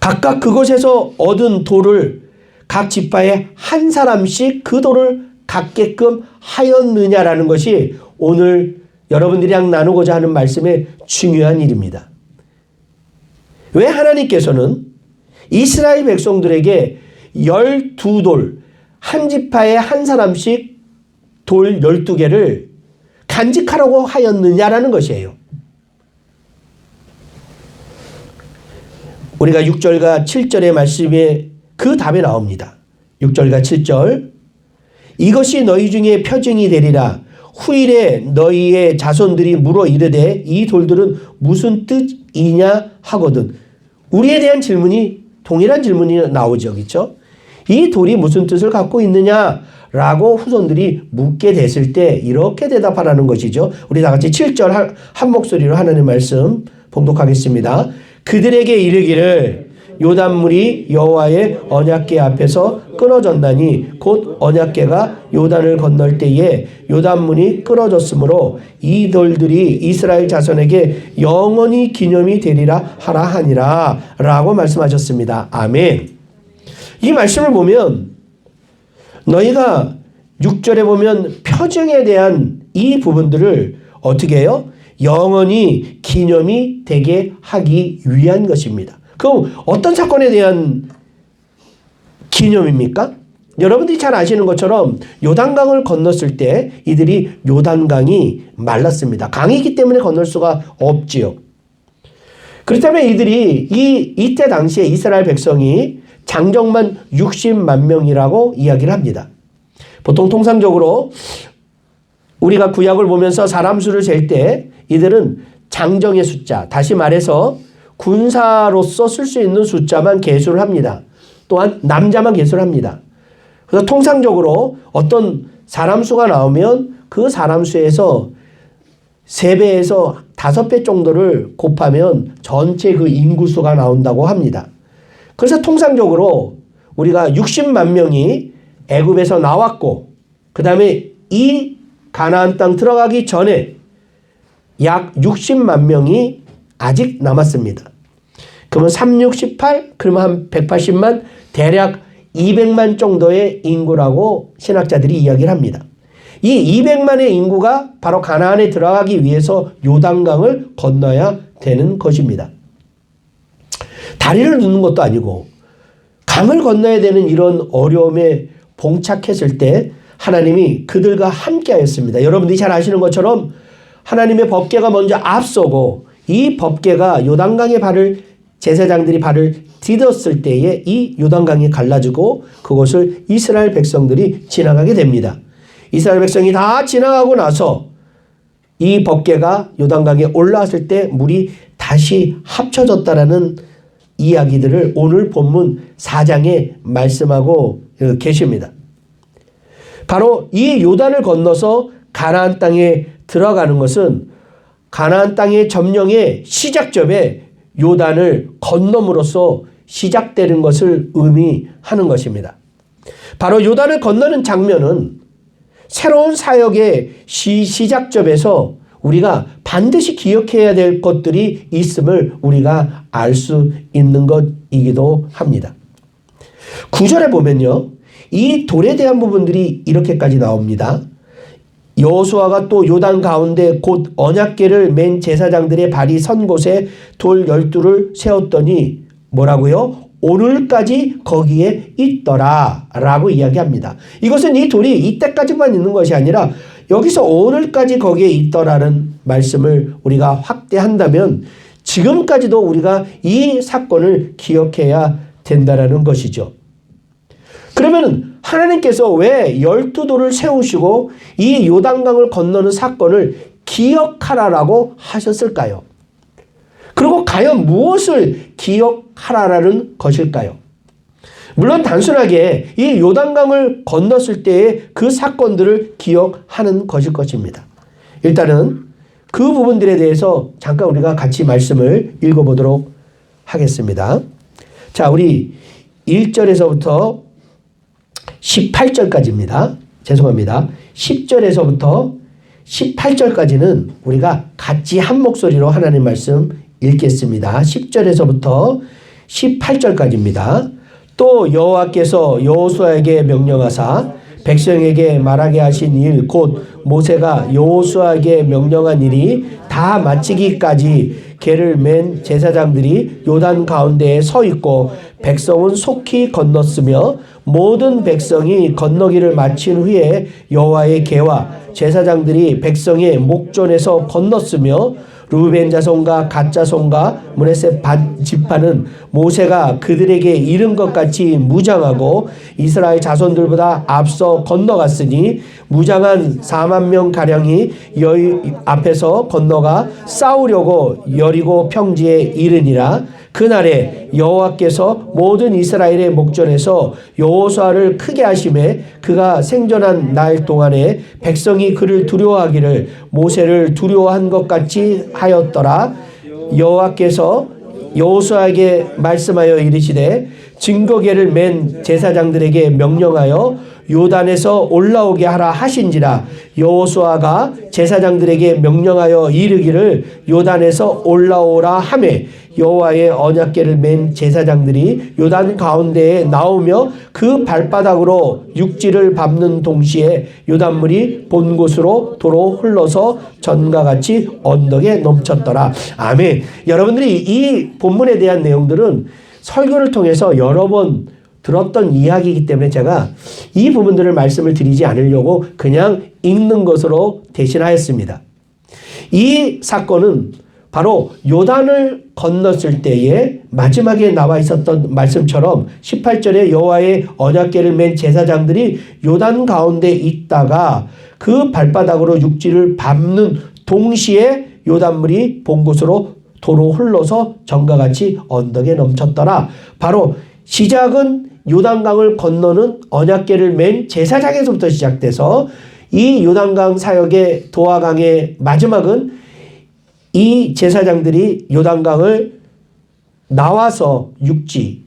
각각 그곳에서 얻은 돌을 각 지파에 한 사람씩 그 돌을 갖게끔 하였느냐라는 것이 오늘 여러분들이랑 나누고자 하는 말씀의 중요한 일입니다. 왜 하나님께서는 이스라엘 백성들에게 12돌, 한 지파에 한 사람씩 돌 12개를 간직하라고 하였느냐라는 것이에요. 우리가 6절과 7절의 말씀에 그 답이 나옵니다. 6절과 7절 이것이 너희 중에 표징이 되리라. 후일에 너희의 자손들이 물어 이르되 이 돌들은 무슨 뜻이냐 하거든. 우리에 대한 질문이 동일한 질문이 나오죠. 그렇죠? 이 돌이 무슨 뜻을 갖고 있느냐라고 후손들이 묻게 됐을 때 이렇게 대답하라는 것이죠. 우리 다 같이 7절 한 목소리로 하나님의 말씀 봉독하겠습니다. 그들에게 이르기를 요단물이 여호와의 언약궤 앞에서 끊어졌나니 곧 언약궤가 요단을 건널 때에 요단문이 끊어졌으므로 이 돌들이 이스라엘 자손에게 영원히 기념이 되리라 하라 하니라 라고 말씀하셨습니다. 아멘. 이 말씀을 보면 너희가 6절에 보면 표징에 대한 이 부분들을 어떻게 해요? 영원히 기념이 되게 하기 위한 것입니다. 그럼 어떤 사건에 대한 기념입니까? 여러분들이 잘 아시는 것처럼 요단강을 건넜을 때 이들이 요단강이 말랐습니다. 강이기 때문에 건널 수가 없지요. 그렇다면 이들이 이때 당시에 이스라엘 백성이 장정만 60만 명이라고 이야기를 합니다. 보통 통상적으로 우리가 구약을 보면서 사람 수를 잴 때 이들은 장정의 숫자, 다시 말해서 군사로서 쓸 수 있는 숫자만 계수를 합니다. 또한 남자만 계수를 합니다. 그래서 통상적으로 어떤 사람 수가 나오면 그 사람 수에서 3배에서 5배 정도를 곱하면 전체 그 인구수가 나온다고 합니다. 그래서 통상적으로 우리가 60만 명이 애굽에서 나왔고 그 다음에 이 가나안 땅 들어가기 전에 약 60만 명이 아직 남았습니다. 그러면 3, 6, 18? 그러면 한 180만? 대략 200만 정도의 인구라고 신학자들이 이야기를 합니다. 이 200만의 인구가 바로 가나안에 들어가기 위해서 요단강을 건너야 되는 것입니다. 다리를 놓는 것도 아니고 강을 건너야 되는 이런 어려움에 봉착했을 때 하나님이 그들과 함께 하였습니다. 여러분들이 잘 아시는 것처럼 하나님의 법궤가 먼저 앞서고 이 법궤가 요단강의 제사장들이 발을 디뎠을 때에 이 요단강이 갈라지고 그곳을 이스라엘 백성들이 지나가게 됩니다. 이스라엘 백성이 다 지나가고 나서 이 법궤가 요단강에 올라왔을 때 물이 다시 합쳐졌다라는 이야기들을 오늘 본문 4장에 말씀하고 계십니다. 바로 이 요단을 건너서 가나안 땅에 들어가는 것은 가나안 땅의 점령의 시작점에 요단을 건너므로써 시작되는 것을 의미하는 것입니다. 바로 요단을 건너는 장면은 새로운 사역의 시작점에서 우리가 반드시 기억해야 될 것들이 있음을 우리가 알 수 있는 것이기도 합니다. 9절에 보면요. 이 돌에 대한 부분들이 이렇게까지 나옵니다. 여호수아가 또 요단 가운데 곧 언약궤를 맨 제사장들의 발이 선 곳에 돌 12를 세웠더니 뭐라고요? 오늘까지 거기에 있더라 라고 이야기합니다. 이것은 이 돌이 이때까지만 있는 것이 아니라 여기서 오늘까지 거기에 있더라는 말씀을 우리가 확대한다면 지금까지도 우리가 이 사건을 기억해야 된다라는 것이죠. 그러면 하나님께서 왜 12돌을 세우시고 이 요단강을 건너는 사건을 기억하라라고 하셨을까요? 그리고 과연 무엇을 기억하라라는 것일까요? 물론 단순하게 이 요단강을 건넜을 때의 그 사건들을 기억하는 것일 것입니다. 일단은 그 부분들에 대해서 잠깐 우리가 같이 말씀을 읽어보도록 하겠습니다. 자, 우리 1절에서부터 18절까지입니다. 죄송합니다. 10절에서부터 18절까지는 우리가 같이 한 목소리로 하나님 말씀 읽겠습니다. 10절에서부터 18절까지입니다. 또 여호와께서 여호수아에게 명령하사 백성에게 말하게 하신 일 곧 모세가 여호수아에게 명령한 일이 다 마치기까지 궤를 맨 제사장들이 요단 가운데에 서 있고 백성은 속히 건넜으며 모든 백성이 건너기를 마친 후에 여호와의 궤와 제사장들이 백성의 목전에서 건넜으며 루벤 자손과 갓 자손과 므낫세 지파는 모세가 그들에게 이른 것 같이 무장하고 이스라엘 자손들보다 앞서 건너갔으니 무장한 4만 명 가량이 여의 앞에서 건너가 싸우려고 여리고 평지에 이르니라. 그날에 여호와께서 모든 이스라엘의 목전에서 여호수아를 크게 하심에 그가 생존한 날 동안에 백성이 그를 두려워하기를 모세를 두려워한 것 같이 하였더라. 여호와께서 여호수아에게 말씀하여 이르시되 증거궤를 맨 제사장들에게 명령하여 요단에서 올라오게 하라 하신지라. 여호수아가 제사장들에게 명령하여 이르기를 요단에서 올라오라 하매 여호와의 언약궤를 맨 제사장들이 요단 가운데에 나오며 그 발바닥으로 육지를 밟는 동시에 요단물이 본 곳으로 도로 흘러서 전과 같이 언덕에 넘쳤더라. 아멘. 여러분들이 이 본문에 대한 내용들은 설교를 통해서 여러 번 들었던 이야기이기 때문에 제가 이 부분들을 말씀을 드리지 않으려고 그냥 읽는 것으로 대신하였습니다. 이 사건은 바로 요단을 건넜을 때에 마지막에 나와 있었던 말씀처럼 18절에 여호와의 언약궤를 맨 제사장들이 요단 가운데 있다가 그 발바닥으로 육지를 밟는 동시에 요단물이 본 곳으로 도로 흘러서 전과 같이 언덕에 넘쳤더라. 바로 시작은 요단강을 건너는 언약궤를 맨 제사장에서부터 시작돼서 이 요단강 사역의 도하강의 마지막은 이 제사장들이 요단강을 나와서 육지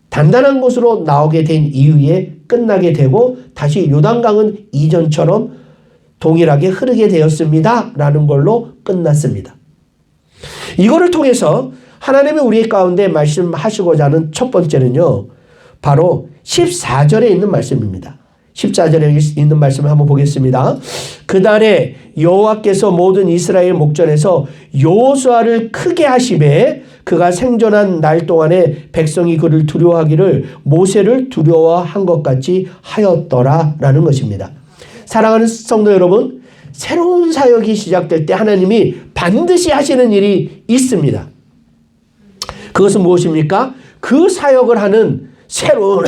단단한 곳으로 나오게 된 이후에 끝나게 되고 다시 요단강은 이전처럼 동일하게 흐르게 되었습니다 라는 걸로 끝났습니다. 이거를 통해서 하나님이 우리 가운데 말씀하시고자 하는 첫 번째는요, 바로 14절에 있는 말씀입니다. 14절에 있는 말씀을 한번 보겠습니다. 그날에 여호와께서 모든 이스라엘 목전에서 여호수아를 크게 하시매 그가 생존한 날 동안에 백성이 그를 두려워하기를 모세를 두려워한 것 같이 하였더라라는 것입니다. 사랑하는 성도 여러분, 새로운 사역이 시작될 때 하나님이 반드시 하시는 일이 있습니다. 그것은 무엇입니까? 그 사역을 하는 새로운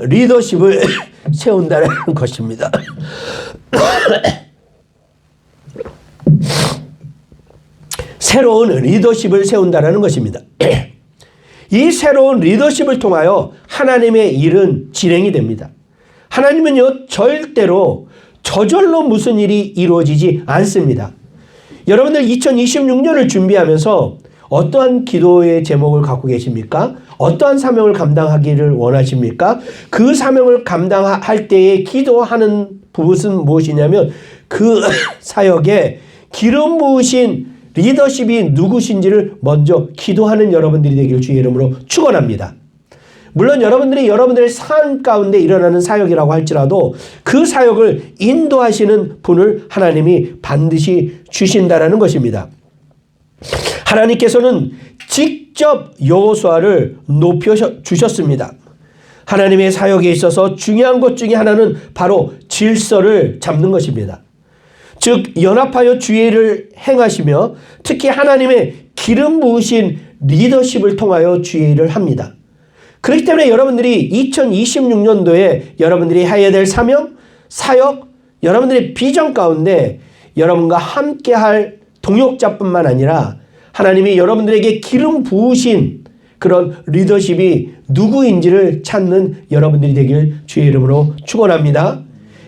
리더십을 세운다는 것입니다. 새로운 리더십을 세운다는 것입니다. 이 새로운 리더십을 통하여 하나님의 일은 진행이 됩니다. 하나님은요, 절대로 저절로 무슨 일이 이루어지지 않습니다. 여러분들 2026년을 준비하면서 어떠한 기도의 제목을 갖고 계십니까? 어떠한 사명을 감당하기를 원하십니까? 그 사명을 감당할 때에 기도하는 부분은 무엇이냐면 그 사역에 기름 부으신 리더십이 누구신지를 먼저 기도하는 여러분들이 되기를 주의 이름으로 축원합니다. 물론 여러분들이 여러분들의 삶 가운데 일어나는 사역이라고 할지라도 그 사역을 인도하시는 분을 하나님이 반드시 주신다라는 것입니다. 하나님께서는 직접 여호수아를 높여주셨습니다. 하나님의 사역에 있어서 중요한 것 중에 하나는 바로 질서를 잡는 것입니다. 즉 연합하여 주의 일을 행하시며 특히 하나님의 기름 부으신 리더십을 통하여 주의 일을 합니다. 그렇기 때문에 여러분들이 2026년도에 여러분들이 해야 될 사명, 사역, 여러분들의 비전 가운데 여러분과 함께할 동역자뿐만 아니라 하나님이 여러분들에게 기름 부으신 그런 리더십이 누구인지를 찾는 여러분들이 되길 주의 이름으로 축원합니다.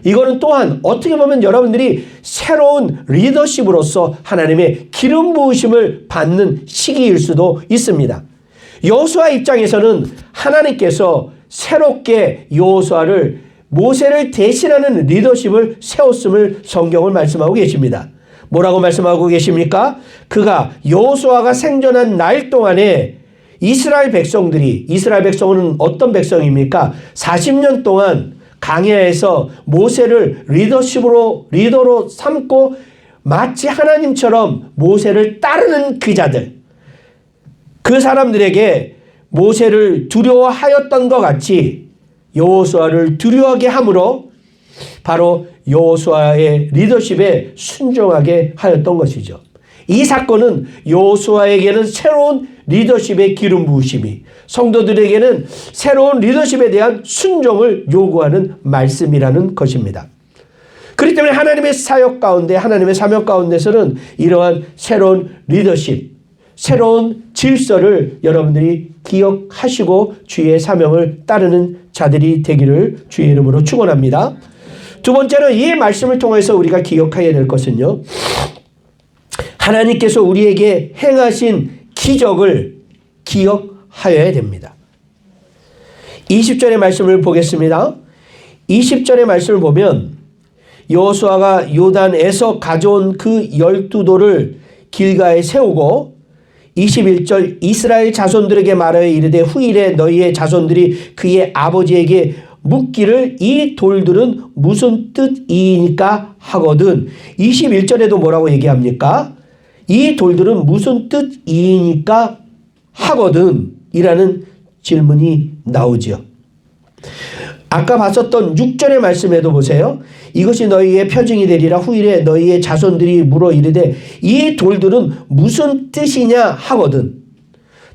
이거는 또한 어떻게 보면 여러분들이 새로운 리더십으로서 하나님의 기름 부으심을 받는 시기일 수도 있습니다. 여호수아 입장에서는 하나님께서 새롭게 여호수아를 모세를 대신하는 리더십을 세웠음을 성경을 말씀하고 계십니다. 뭐라고 말씀하고 계십니까? 그가 여호수아가 생존한 날 동안에 이스라엘 백성은 어떤 백성입니까? 40년 동안 광야에서 모세를 리더로 삼고 마치 하나님처럼 모세를 따르는 그 자들, 그 사람들에게 모세를 두려워하였던 것 같이 여호수아를 두려워하게 함으로 바로 여호수아의 리더십에 순종하게 하였던 것이죠. 이 사건은 여호수아에게는 새로운 리더십의 기름 부으심이, 성도들에게는 새로운 리더십에 대한 순종을 요구하는 말씀이라는 것입니다. 그렇기 때문에 하나님의 사역 가운데, 하나님의 사명 가운데서는 이러한 새로운 리더십, 새로운 질서를 여러분들이 기억하시고 주의 사명을 따르는 자들이 되기를 주의 이름으로 축원합니다. 두 번째는 이 말씀을 통해서 우리가 기억해야 될 것은요, 하나님께서 우리에게 행하신 기적을 기억하여야 됩니다. 20절의 말씀을 보겠습니다. 20절의 말씀을 보면 여호수아가 요단에서 가져온 그 12돌을 길가에 세우고 21절 이스라엘 자손들에게 말하여 이르되 후일에 너희의 자손들이 그의 아버지에게 묻기를 이 돌들은 무슨 뜻이니까 하거든. 21절에도 뭐라고 얘기합니까? 이 돌들은 무슨 뜻이니까 하거든 이라는 질문이 나오죠. 아까 봤었던 6절의 말씀에도 보세요. 이것이 너희의 표징이 되리라. 후일에 너희의 자손들이 물어 이르되 이 돌들은 무슨 뜻이냐 하거든.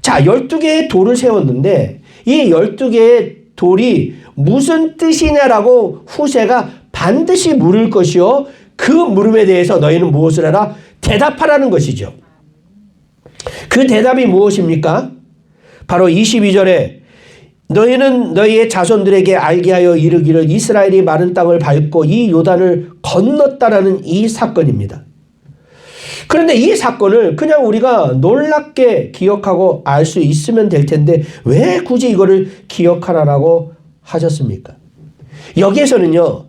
자, 12개의 돌을 세웠는데 이 12개의 돌이 무슨 뜻이냐라고 후세가 반드시 물을 것이요 그 물음에 대해서 너희는 무엇을 하라? 대답하라는 것이죠. 그 대답이 무엇입니까? 바로 22절에 너희는 너희의 자손들에게 알게 하여 이르기를 이스라엘이 마른 땅을 밟고 이 요단을 건넜다라는 이 사건입니다. 그런데 이 사건을 그냥 우리가 놀랍게 기억하고 알 수 있으면 될 텐데 왜 굳이 이거를 기억하라라고 하셨습니까? 여기에서는요,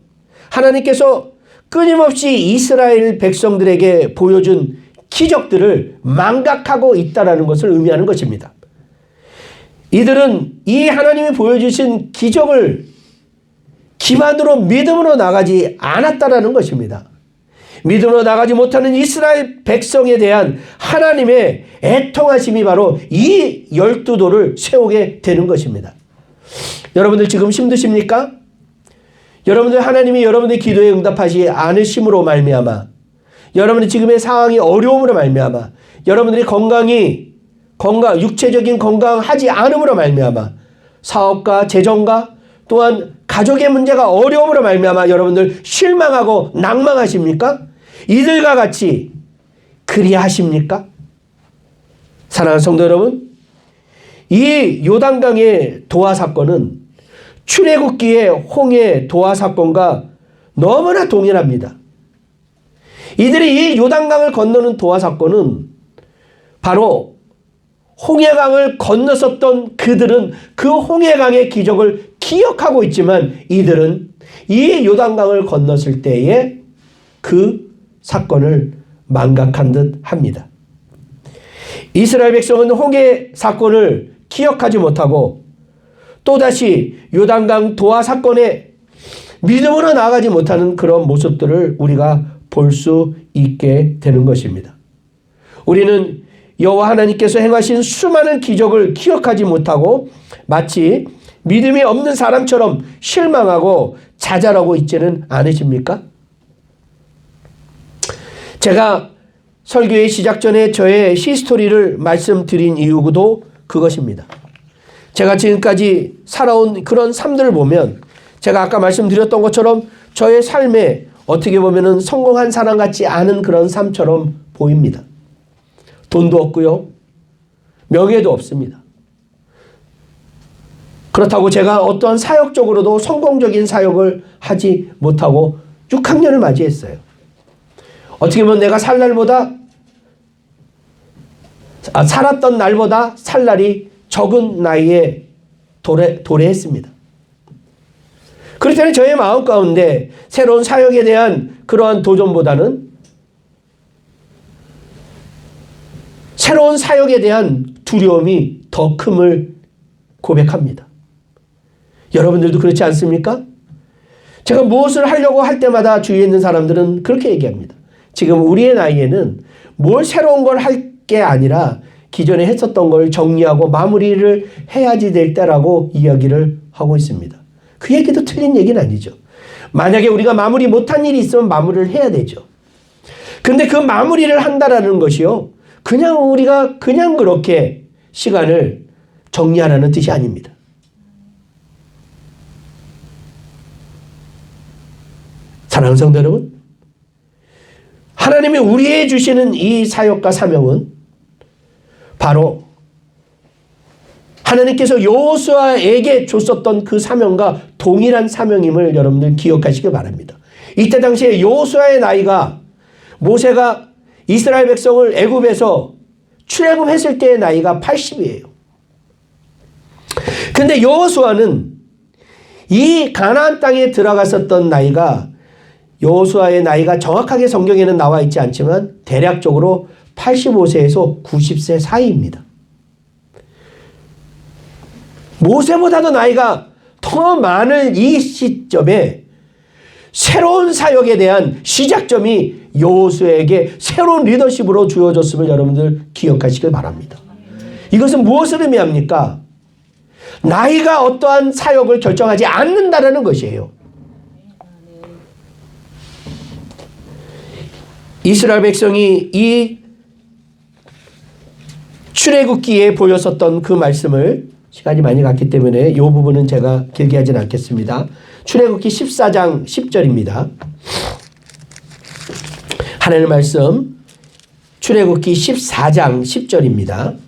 하나님께서 끊임없이 이스라엘 백성들에게 보여준 기적들을 망각하고 있다는 것을 의미하는 것입니다. 이들은 이 하나님이 보여주신 기적을 기반으로 믿음으로 나가지 않았다는 것입니다. 믿음으로 나가지 못하는 이스라엘 백성에 대한 하나님의 애통하심이 바로 이 12도를 세우게 되는 것입니다. 여러분들 지금 힘드십니까? 여러분들 하나님이 여러분의 기도에 응답하지 않으심으로 말미암아, 여러분의 지금의 상황이 어려움으로 말미암아, 여러분들이 육체적인 건강하지 않음으로 말미암아, 사업과 재정과 또한 가족의 문제가 어려움으로 말미암아 여러분들 실망하고 낭망하십니까? 이들과 같이 그리하십니까? 사랑하는 성도 여러분, 이 요단강의 도하 사건은 출애굽기의 홍해 도하 사건과 너무나 동일합니다. 이들이 이 요단강을 건너는 도하 사건은 바로 홍해강을 건넜었던 그들은 그 홍해강의 기적을 기억하고 있지만 이들은 이 요단강을 건넜을 때에 그 사건을 망각한 듯 합니다. 이스라엘 백성은 홍해 사건을 기억하지 못하고 또다시 요단강 도하 사건에 믿음으로 나아가지 못하는 그런 모습들을 우리가 볼 수 있게 되는 것입니다. 우리는 여호와 하나님께서 행하신 수많은 기적을 기억하지 못하고 마치 믿음이 없는 사람처럼 실망하고 좌절하고 있지는 않으십니까? 제가 설교의 시작 전에 저의 히스토리를 말씀드린 이유도 그것입니다. 제가 지금까지 살아온 그런 삶들을 보면 제가 아까 말씀드렸던 것처럼 저의 삶에 어떻게 보면 성공한 사람 같지 않은 그런 삶처럼 보입니다. 돈도 없고요. 명예도 없습니다. 그렇다고 제가 어떠한 사역적으로도 성공적인 사역을 하지 못하고 6학년을 맞이했어요. 어떻게 보면 내가 살았던 날보다 살 날이 적은 나이에 도래했습니다. 그렇기 때문에 저의 마음 가운데 새로운 사역에 대한 그러한 도전보다는 새로운 사역에 대한 두려움이 더 큼을 고백합니다. 여러분들도 그렇지 않습니까? 제가 무엇을 하려고 할 때마다 주위에 있는 사람들은 그렇게 얘기합니다. 지금 우리의 나이에는 뭘 새로운 걸 할 게 아니라 기존에 했었던 걸 정리하고 마무리를 해야지 될 때라고 이야기를 하고 있습니다. 그 얘기도 틀린 얘기는 아니죠. 만약에 우리가 마무리 못한 일이 있으면 마무리를 해야 되죠. 근데 그 마무리를 한다라는 것이요, 그냥 우리가 그냥 그렇게 시간을 정리하라는 뜻이 아닙니다. 사랑하는 성도 여러분, 하나님이 우리에게 주시는 이 사역과 사명은 바로 하나님께서 여호수아에게 줬었던 그 사명과 동일한 사명임을 여러분들 기억하시기 바랍니다. 이때 당시에 여호수아의 나이가, 모세가 이스라엘 백성을 애굽에서 출애굽했을 때의 나이가 80이에요. 근데 여호수아는 이 가나안 땅에 들어갔었던 나이가, 여호수아의 나이가 정확하게 성경에는 나와 있지 않지만 대략적으로 85세에서 90세 사이입니다. 모세보다도 나이가 더 많은 이 시점에 새로운 사역에 대한 시작점이 여호수아에게 새로운 리더십으로 주어졌음을 여러분들 기억하시길 바랍니다. 이것은 무엇을 의미합니까? 나이가 어떠한 사역을 결정하지 않는다라는 것이에요. 이스라엘 백성이 이 출애굽기에 보였었던 그 말씀을, 시간이 많이 갔기 때문에 이 부분은 제가 길게 하진 않겠습니다. 출애굽기 14장 10절입니다. 하나님의 말씀, 출애굽기 14장 10절입니다.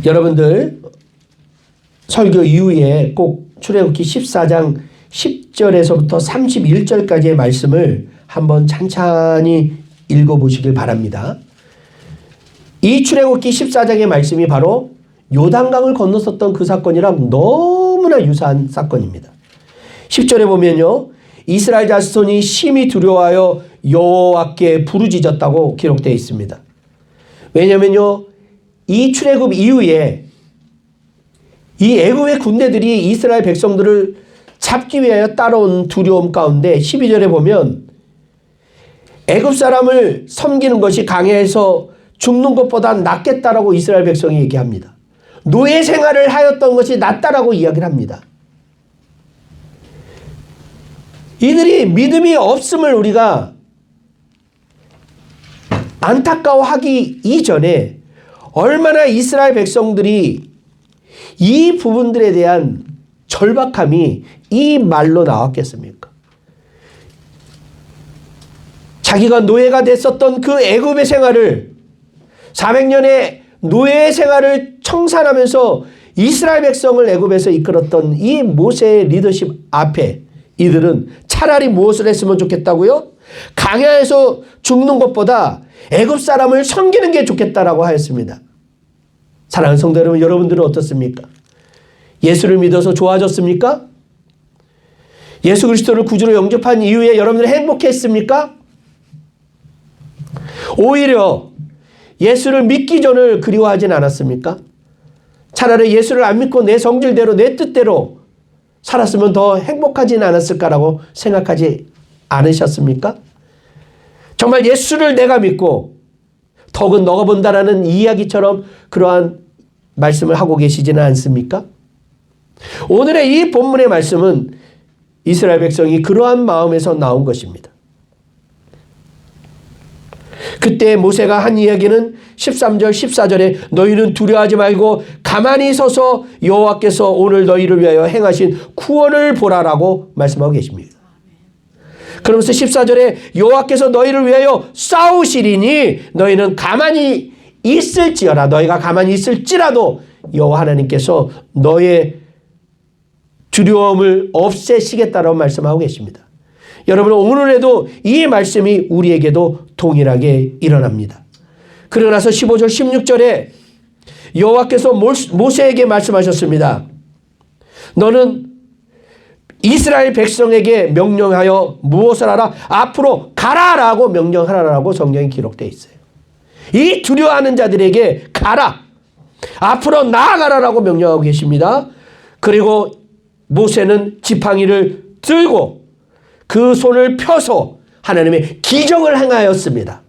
여러분들 설교 이후에 꼭 출애굽기 14장 10절에서부터 31절까지의 말씀을 한번 찬찬히 읽어보시길 바랍니다. 이 출애굽기 14장의 말씀이 바로 요단강을 건넜었던 그 사건이랑 너무나 유사한 사건입니다. 10절에 보면요, 이스라엘 자손이 심히 두려워하여 여호와께 부르짖었다고 기록되어 있습니다. 왜냐면요, 이 출애굽 이후에 이 애굽의 군대들이 이스라엘 백성들을 잡기 위하여 따라온 두려움 가운데 12절에 보면 애굽 사람을 섬기는 것이 강야에서 죽는 것보다 낫겠다라고 이스라엘 백성이 얘기합니다. 노예 생활을 하였던 것이 낫다라고 이야기를 합니다. 이들이 믿음이 없음을 우리가 안타까워하기 이전에 얼마나 이스라엘 백성들이 이 부분들에 대한 절박함이 이 말로 나왔겠습니까? 자기가 노예가 됐었던 그 애굽의 생활을 400년의 노예의 생활을 청산하면서 이스라엘 백성을 애굽에서 이끌었던 이 모세의 리더십 앞에 이들은 차라리 무엇을 했으면 좋겠다고요? 강야에서 죽는 것보다 애굽 사람을 섬기는 게 좋겠다라고 하였습니다. 사랑하는 성도 여러분, 여러분들은 어떻습니까? 예수를 믿어서 좋아졌습니까? 예수 그리스도를 구주로 영접한 이후에 여러분들 행복했습니까? 오히려 예수를 믿기 전을 그리워하진 않았습니까? 차라리 예수를 안 믿고 내 성질대로 내 뜻대로 살았으면 더 행복하진 않았을까라고 생각하지 않으셨습니까? 정말 예수를 내가 믿고 덕은 너가 본다라는 이야기처럼 그러한 말씀을 하고 계시지는 않습니까? 오늘의 이 본문의 말씀은 이스라엘 백성이 그러한 마음에서 나온 것입니다. 그때 모세가 한 이야기는 13절 14절에 너희는 두려워하지 말고 가만히 서서 여호와께서 오늘 너희를 위하여 행하신 구원을 보라라고 말씀하고 계십니다. 그러면서 14절에 여호와께서 너희를 위하여 싸우시리니 너희는 가만히 있을지어라. 너희가 가만히 있을지라도 여호와 하나님께서 너의 두려움을 없애시겠다라고 말씀하고 계십니다. 여러분, 오늘에도 이 말씀이 우리에게도 동일하게 일어납니다. 그러고 나서 15절 16절에 여호와께서 모세에게 말씀하셨습니다. 너는 이스라엘 백성에게 명령하여 무엇을 하라? 앞으로 가라라고 명령하라라고 성경에 기록되어 있어요. 이 두려워하는 자들에게 가라, 앞으로 나아가라라고 명령하고 계십니다. 그리고 모세는 지팡이를 들고 그 손을 펴서 하나님의 기적을 행하였습니다.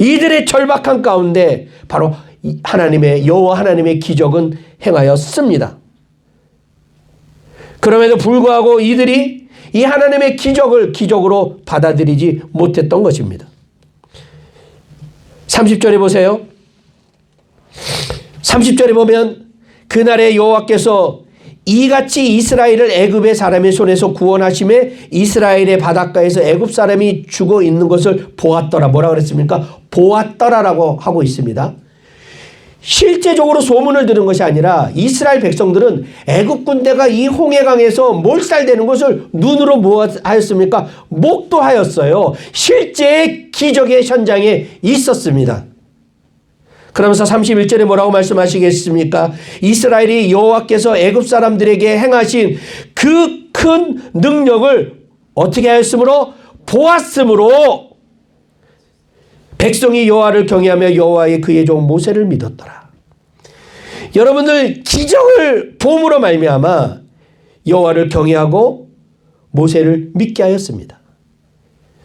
이들의 절박한 가운데 바로 하나님의 여호와 하나님의 기적은 행하였습니다. 그럼에도 불구하고 이들이 이 하나님의 기적을 기적으로 받아들이지 못했던 것입니다. 30절에 보세요. 30절에 보면 그날에 여호와께서 이같이 이스라엘을 애굽의 사람의 손에서 구원하심에 이스라엘의 바닷가에서 애굽 사람이 죽어 있는 것을 보았더라. 뭐라 그랬습니까? 보았더라라고 하고 있습니다. 실제적으로 소문을 들은 것이 아니라 이스라엘 백성들은 애굽 군대가 이 홍해강에서 몰살되는 것을 눈으로 무엇하였습니까? 목도하였어요. 실제 기적의 현장에 있었습니다. 그러면서 31절에 뭐라고 말씀하시겠습니까? 이스라엘이 여호와께서 애굽 사람들에게 행하신 그 큰 능력을 어떻게 하였으므로? 보았으므로 백성이 여호와를 경외하며 여호와의 그의 종 모세를 믿었더라. 여러분들, 기적을 봄으로 말미암아 여호와를 경외하고 모세를 믿게 하였습니다.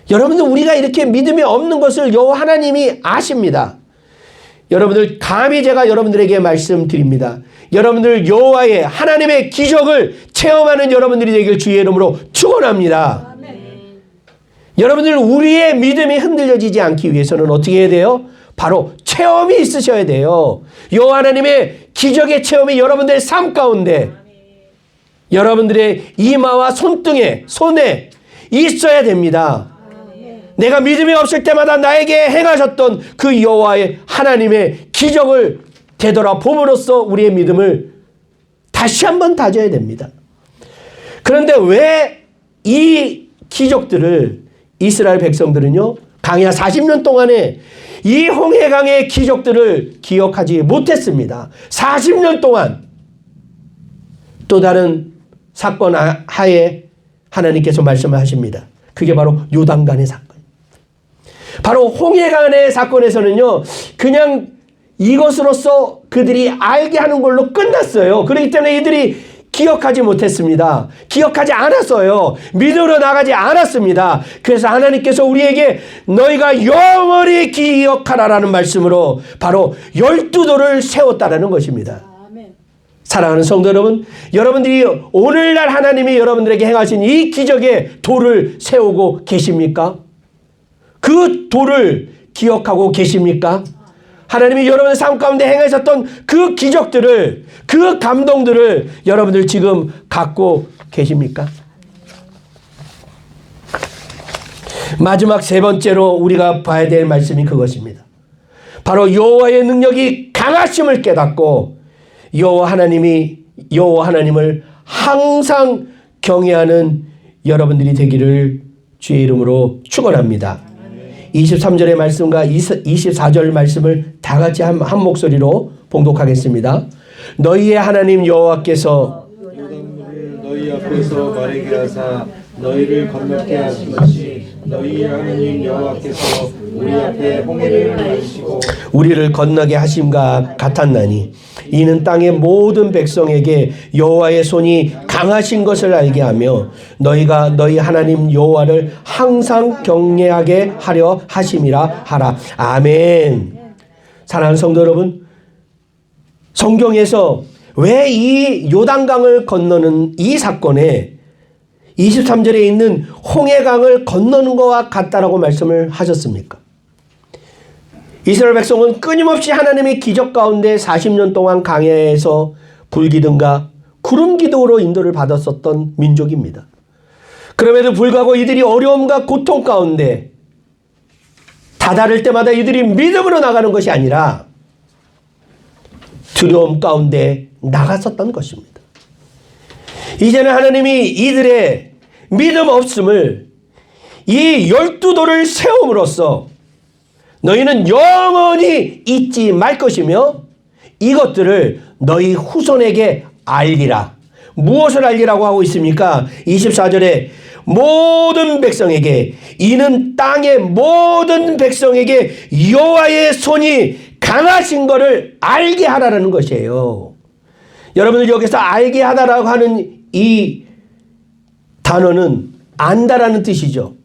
여러분들, 우리가 이렇게 믿음이 없는 것을 여호와 하나님이 아십니다. 여러분들, 감히 제가 여러분들에게 말씀드립니다. 여러분들 여호와의 하나님의 기적을 체험하는 여러분들이 되길 주의 이름으로 축원합니다. 여러분들, 우리의 믿음이 흔들려지지 않기 위해서는 어떻게 해야 돼요? 바로 체험이 있으셔야 돼요. 여호와 하나님의 기적의 체험이 여러분들의 삶 가운데, 여러분들의 이마와 손등에, 손에 있어야 됩니다. 내가 믿음이 없을 때마다 나에게 행하셨던 그 여호와의 하나님의 기적을 되돌아봄으로써 우리의 믿음을 다시 한번 다져야 됩니다. 그런데 왜 이 기적들을 이스라엘 백성들은요, 강야 40년 동안에 이 홍해강의 기적들을 기억하지 못했습니다. 40년 동안 또 다른 사건 하에 하나님께서 말씀을 하십니다. 그게 바로 요단강의 사건. 바로 홍해강의 사건에서는요, 그냥 이것으로서 그들이 알게 하는 걸로 끝났어요. 그렇기 때문에 이들이 기억하지 못했습니다. 기억하지 않았어요. 믿음으로 나가지 않았습니다. 그래서 하나님께서 우리에게 너희가 영원히 기억하라라는 말씀으로 바로 12돌을 세웠다라는 것입니다. 사랑하는 성도 여러분, 여러분들이 오늘날 하나님이 여러분들에게 행하신 이 기적의 돌을 세우고 계십니까? 그 돌을 기억하고 계십니까? 하나님이 여러분의 삶 가운데 행하셨던 그 기적들을, 그 감동들을 여러분들 지금 갖고 계십니까? 마지막 세 번째로 우리가 봐야 될 말씀이 그것입니다. 바로 여호와의 능력이 강하심을 깨닫고 여호와 하나님을 항상 경외하는 여러분들이 되기를 주의 이름으로 축원합니다. 23절의 말씀과 24절 말씀을 다 같이 한 목소리로 봉독하겠습니다. 너희의 하나님 여호와께서 요단물을 너희 앞에서 마르게 하사 너희를 건너게 하신 것이 너희의 하나님 여호와께서 우리 앞에 홍해를 마시고 우리를 건너게 하심과 같았나니 이는 땅의 모든 백성에게 여호와의 손이 강하신 것을 알게 하며 너희가 너희 하나님 여호와를 항상 경외하게 하려 하심이라 하라. 아멘. 사랑하는 성도 여러분, 성경에서 왜 이 요단강을 건너는 이 사건에 23절에 있는 홍해강을 건너는 것과 같다라고 말씀을 하셨습니까? 이스라엘 백성은 끊임없이 하나님의 기적 가운데 40년 동안 광야에서 불기둥과 구름 기둥으로 인도를 받았었던 민족입니다. 그럼에도 불구하고 이들이 어려움과 고통 가운데 다다를 때마다 이들이 믿음으로 나가는 것이 아니라 두려움 가운데 나갔었던 것입니다. 이제는 하나님이 이들의 믿음 없음을 이 12돌을 세움으로써 너희는 영원히 잊지 말 것이며 이것들을 너희 후손에게 알리라. 무엇을 알리라고 하고 있습니까? 24절에 모든 백성에게, 이는 땅의 모든 백성에게 여호와의 손이 강하신 것을 알게 하라는 것이에요. 여러분들 여기서 알게 하다라고 하는 이 단어는 안다라는 뜻이죠.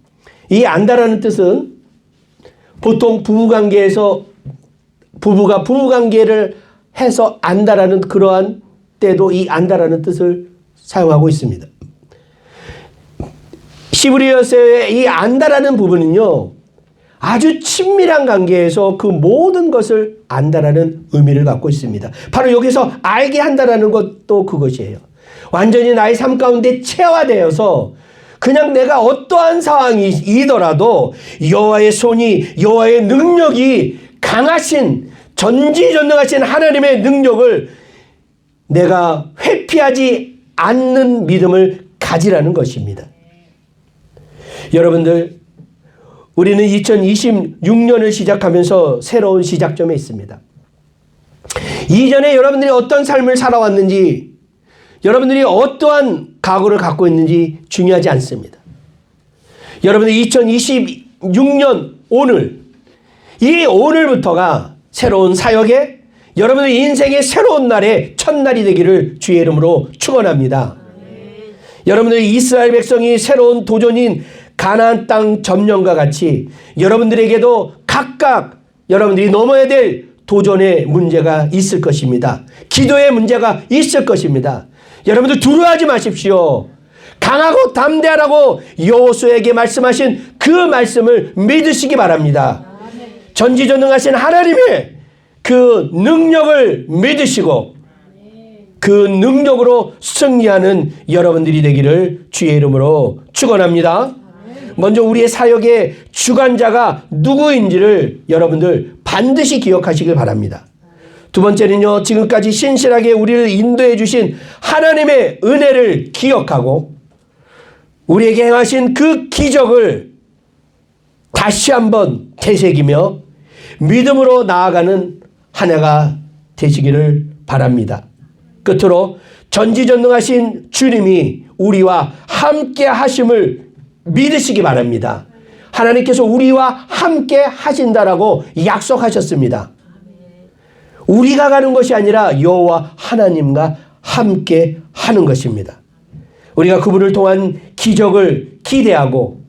이 안다라는 뜻은 보통 부부관계에서 부부가 부부관계를 해서 안다라는 그러한 때도 이 안다라는 뜻을 사용하고 있습니다. 시브리어서의 이 안다라는 부분은요, 아주 친밀한 관계에서 그 모든 것을 안다라는 의미를 갖고 있습니다. 바로 여기서 알게 한다라는 것도 그것이에요. 완전히 나의 삶 가운데 체화되어서 그냥 내가 어떠한 상황이더라도 여호와의 손이, 여호와의 능력이 강하신, 전지전능하신 하나님의 능력을 내가 회피하지 않는 믿음을 가지라는 것입니다. 여러분들, 우리는 2026년을 시작하면서 새로운 시작점에 있습니다. 이전에 여러분들이 어떤 삶을 살아왔는지, 여러분들이 어떠한 각오를 갖고 있는지 중요하지 않습니다. 여러분들 2026년 오늘, 이 오늘부터가 새로운 사역의, 여러분의 인생의 새로운 날의 첫날이 되기를 주의 이름으로 축원합니다. 여러분들 이스라엘 백성이 새로운 도전인 가나안 땅 점령과 같이 여러분들에게도 각각 여러분들이 넘어야 될 도전의 문제가 있을 것입니다. 기도의 문제가 있을 것입니다. 여러분들 두려워하지 마십시오. 강하고 담대하라고 여호수아에게 말씀하신 그 말씀을 믿으시기 바랍니다. 전지전능하신 하나님의 그 능력을 믿으시고 그 능력으로 승리하는 여러분들이 되기를 주의 이름으로 축원합니다. 먼저 우리의 사역의 주관자가 누구인지를 여러분들 반드시 기억하시길 바랍니다. 두 번째는요, 지금까지 신실하게 우리를 인도해 주신 하나님의 은혜를 기억하고 우리에게 행하신 그 기적을 다시 한번 되새기며 믿음으로 나아가는 한 해가 되시기를 바랍니다. 끝으로 전지전능하신 주님이 우리와 함께 하심을 믿으시기 바랍니다. 하나님께서 우리와 함께 하신다라고 약속하셨습니다. 우리가 가는 것이 아니라 여호와 하나님과 함께 하는 것입니다. 우리가 그분을 통한 기적을 기대하고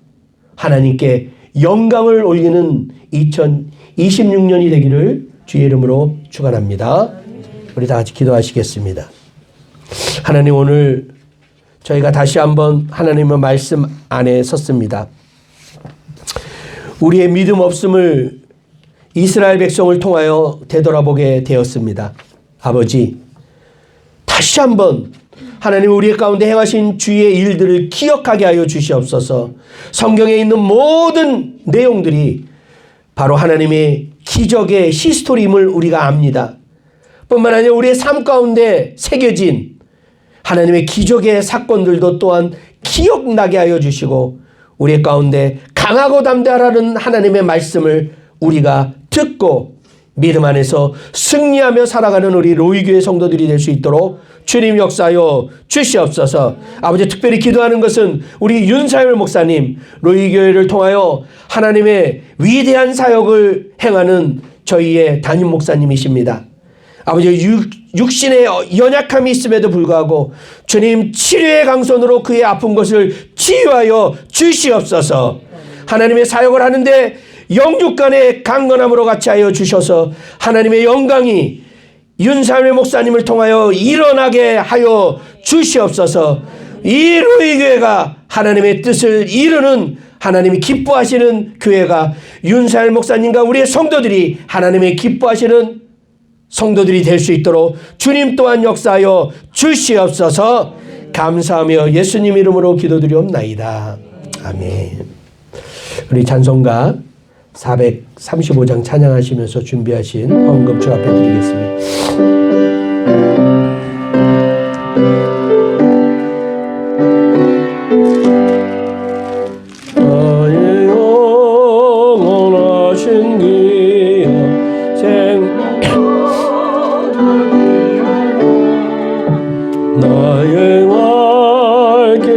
하나님께 영광을 올리는 2026년이 되기를 주의 이름으로 축원합니다. 우리 다 같이 기도하시겠습니다. 하나님, 오늘 저희가 다시 한번 하나님의 말씀 안에 섰습니다. 우리의 믿음 없음을 이스라엘 백성을 통하여 되돌아보게 되었습니다. 아버지, 다시 한번 하나님 우리 가운데 행하신 주의 일들을 기억하게 하여 주시옵소서. 성경에 있는 모든 내용들이 바로 하나님의 기적의 히스토리임을 우리가 압니다. 뿐만 아니라 우리의 삶 가운데 새겨진 하나님의 기적의 사건들도 또한 기억나게 하여 주시고 우리 가운데 강하고 담대하라는 하나님의 말씀을 우리가 듣고 믿음 안에서 승리하며 살아가는 우리 로이교회 성도들이 될 수 있도록 주님 역사하여 주시옵소서. 아버지, 특별히 기도하는 것은 우리 윤사열 목사님, 로이교회를 통하여 하나님의 위대한 사역을 행하는 저희의 담임 목사님이십니다. 아버지, 육신의 연약함이 있음에도 불구하고 주님 치료의 강손으로 그의 아픈 것을 치유하여 주시옵소서. 하나님의 사역을 하는데 영육간의 강건함으로 같이 하여 주셔서 하나님의 영광이 윤삼의 목사님을 통하여 일어나게 하여 주시옵소서. 이 로이교회가 하나님의 뜻을 이루는 하나님이 기뻐하시는 교회가 윤삼의 목사님과 우리의 성도들이 하나님의 기뻐하시는 성도들이 될 수 있도록 주님 또한 역사하여 주시옵소서. 감사하며 예수님 이름으로 기도드리옵나이다. 아멘. 우리 찬송가 435장 찬양하시면서 준비하신 헌금 주 앞에 드리겠습니다. 나의 영원하신 기생 나의 맑게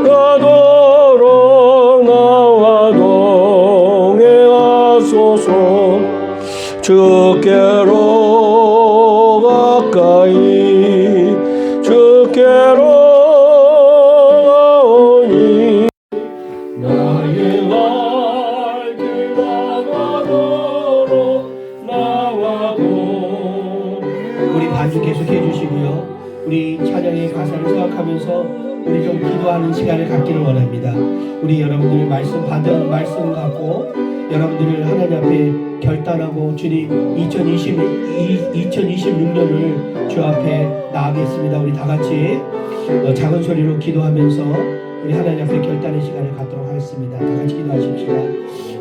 가도록 나와 동행하소서. 주께로 가까이 주께로 가오니 나의 맑게 가도록 나와도. 우리 반주 계속해 주시고요. 우리 찬양의 가사를 생각하면서 우리 좀 기도하는 시간을 갖기를 원합니다. 우리 여러분들 말씀 받은 말씀 갖고 여러분들을 하나님 앞에 결단하고 주님 2026년을 주 앞에 나아가겠습니다. 우리 다 같이 작은 소리로 기도하면서 우리 하나님 앞에 결단의 시간을 갖도록 하겠습니다. 다 같이 기도하십시다.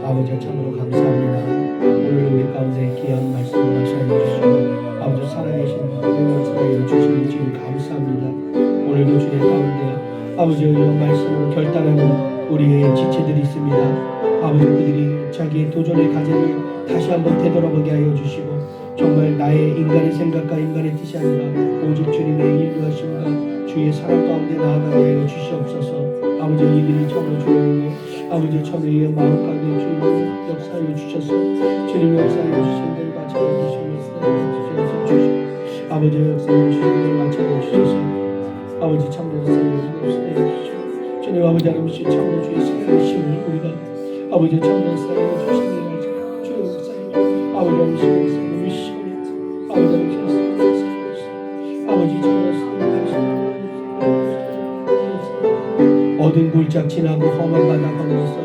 아버지, 참으로 감사합니다. 오늘 우리 가운데 귀한 말씀을 말씀해 주시고 아버지 살아계신 하나님을 사랑해 주시는 주님 감사합니다. 오늘도 주님 가운데 아버지 이런 말씀으로 결단하는 우리의 지체들이 있습니다. 아버지, 그들이 자기의 도전의 과제를 다시 한번 되돌아보게 하여 주시고 정말 나의 인간의 생각과 인간의 뜻이 아니라 오직 주님의 인도하심과 주의 사랑 가운데 나아가게 하여 주시옵소서. 아버지, 이들이 처음으로 주님을 아버지 처음에 마음 가운데 주님 역사하여 주셔서 주님 역사하여 주신 대로 마찬가지로 주시옵소서. 아버지 역사하여 주신 대로 마찬가지로 주셔서 아버지 참으로 역사하여 주시옵소서. 주님 아버지 하나님이신 참으로 주의 살아계심을 우리가 아버지 참으로 역사하여 주신 대로 주의 역사하여 아버지 하나님이신 역사하여 주시옵소서. 아버지 하나님이신 아버지 참으로 어두운 골짝 지나고 험한 바다 건너서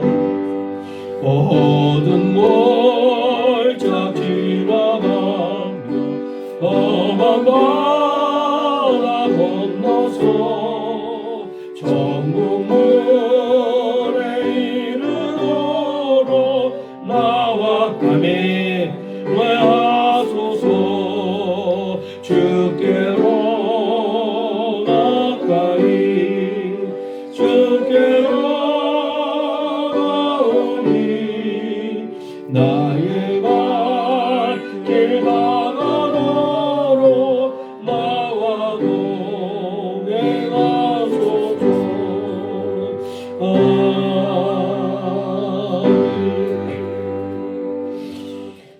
어두운 골짝 지나가며 험한 바다 건너서 천국문에 이르도록 나와 감행하소서. 주께로 가까이 주께로 가오니 나의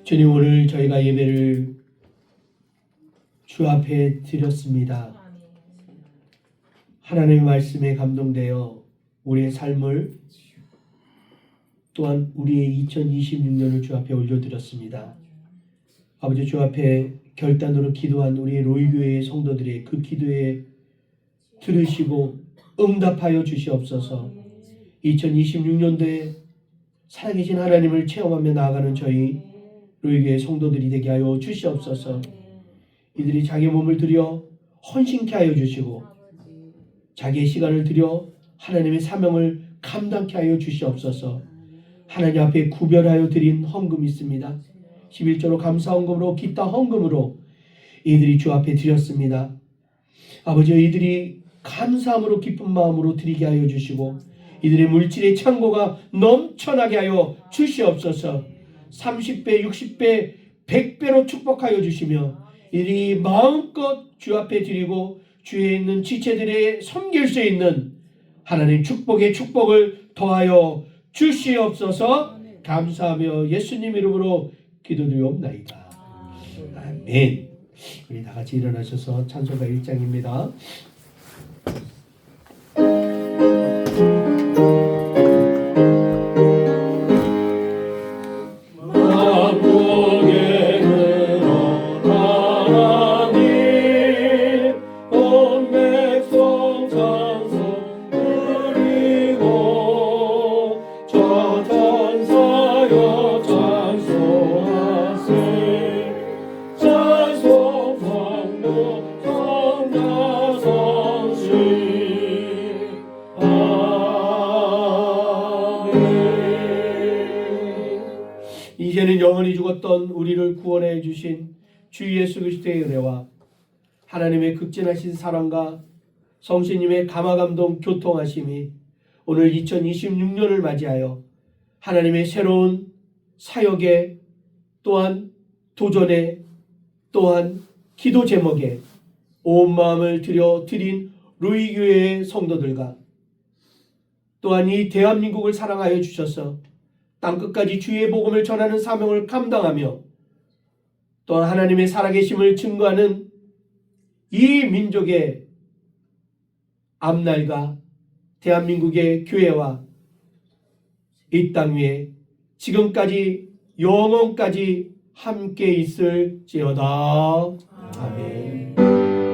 주님, 오늘 저희가 예배를 주 앞에 드렸습니다. 하나님의 말씀에 감동되어 우리의 삶을 또한 우리의 2026년을 주 앞에 올려드렸습니다. 아버지, 주 앞에 결단으로 기도한 우리의 로이교회의 성도들의 그 기도에 들으시고 응답하여 주시옵소서. 2026년도에 살아계신 하나님을 체험하며 나아가는 저희 로이교회 성도들이 되게 하여 주시옵소서. 이들이 자기 몸을 들여 헌신케 하여 주시고 자기의 시간을 들여 하나님의 사명을 감당케 하여 주시옵소서. 하나님 앞에 구별하여 드린 헌금이 있습니다. 11조로 감사 헌금으로 기타 헌금으로 이들이 주 앞에 드렸습니다. 아버지, 이들이 감사함으로 기쁜 마음으로 드리게 하여 주시고 이들의 물질의 창고가 넘쳐나게 하여 주시옵소서. 30배, 60배, 100배로 축복하여 주시며 이들이 마음껏 주 앞에 드리고 주에 있는 지체들의 섬길 수 있는 하나님 축복의 축복을 더하여 주시옵소서. 감사하며 예수님 이름으로 기도드리옵나이다. 아멘. 우리 다 같이 일어나셔서 찬송가 1장입니다. 이제는 영원히 죽었던 우리를 구원해 주신 주 예수 그리스도의 은혜와 하나님의 극진하신 사랑과 성신님의 감화감동 교통하심이 오늘 2026년을 맞이하여 하나님의 새로운 사역에 또한 도전에 또한 기도 제목에 온 마음을 들여 드린 로이교회의 성도들과 또한 이 대한민국을 사랑하여 주셔서 땅끝까지 주의 복음을 전하는 사명을 감당하며 또한 하나님의 살아계심을 증거하는 이 민족의 앞날과 대한민국의 교회와 이 땅 위에 지금까지 영원까지 함께 있을지어다. 아멘. 아멘.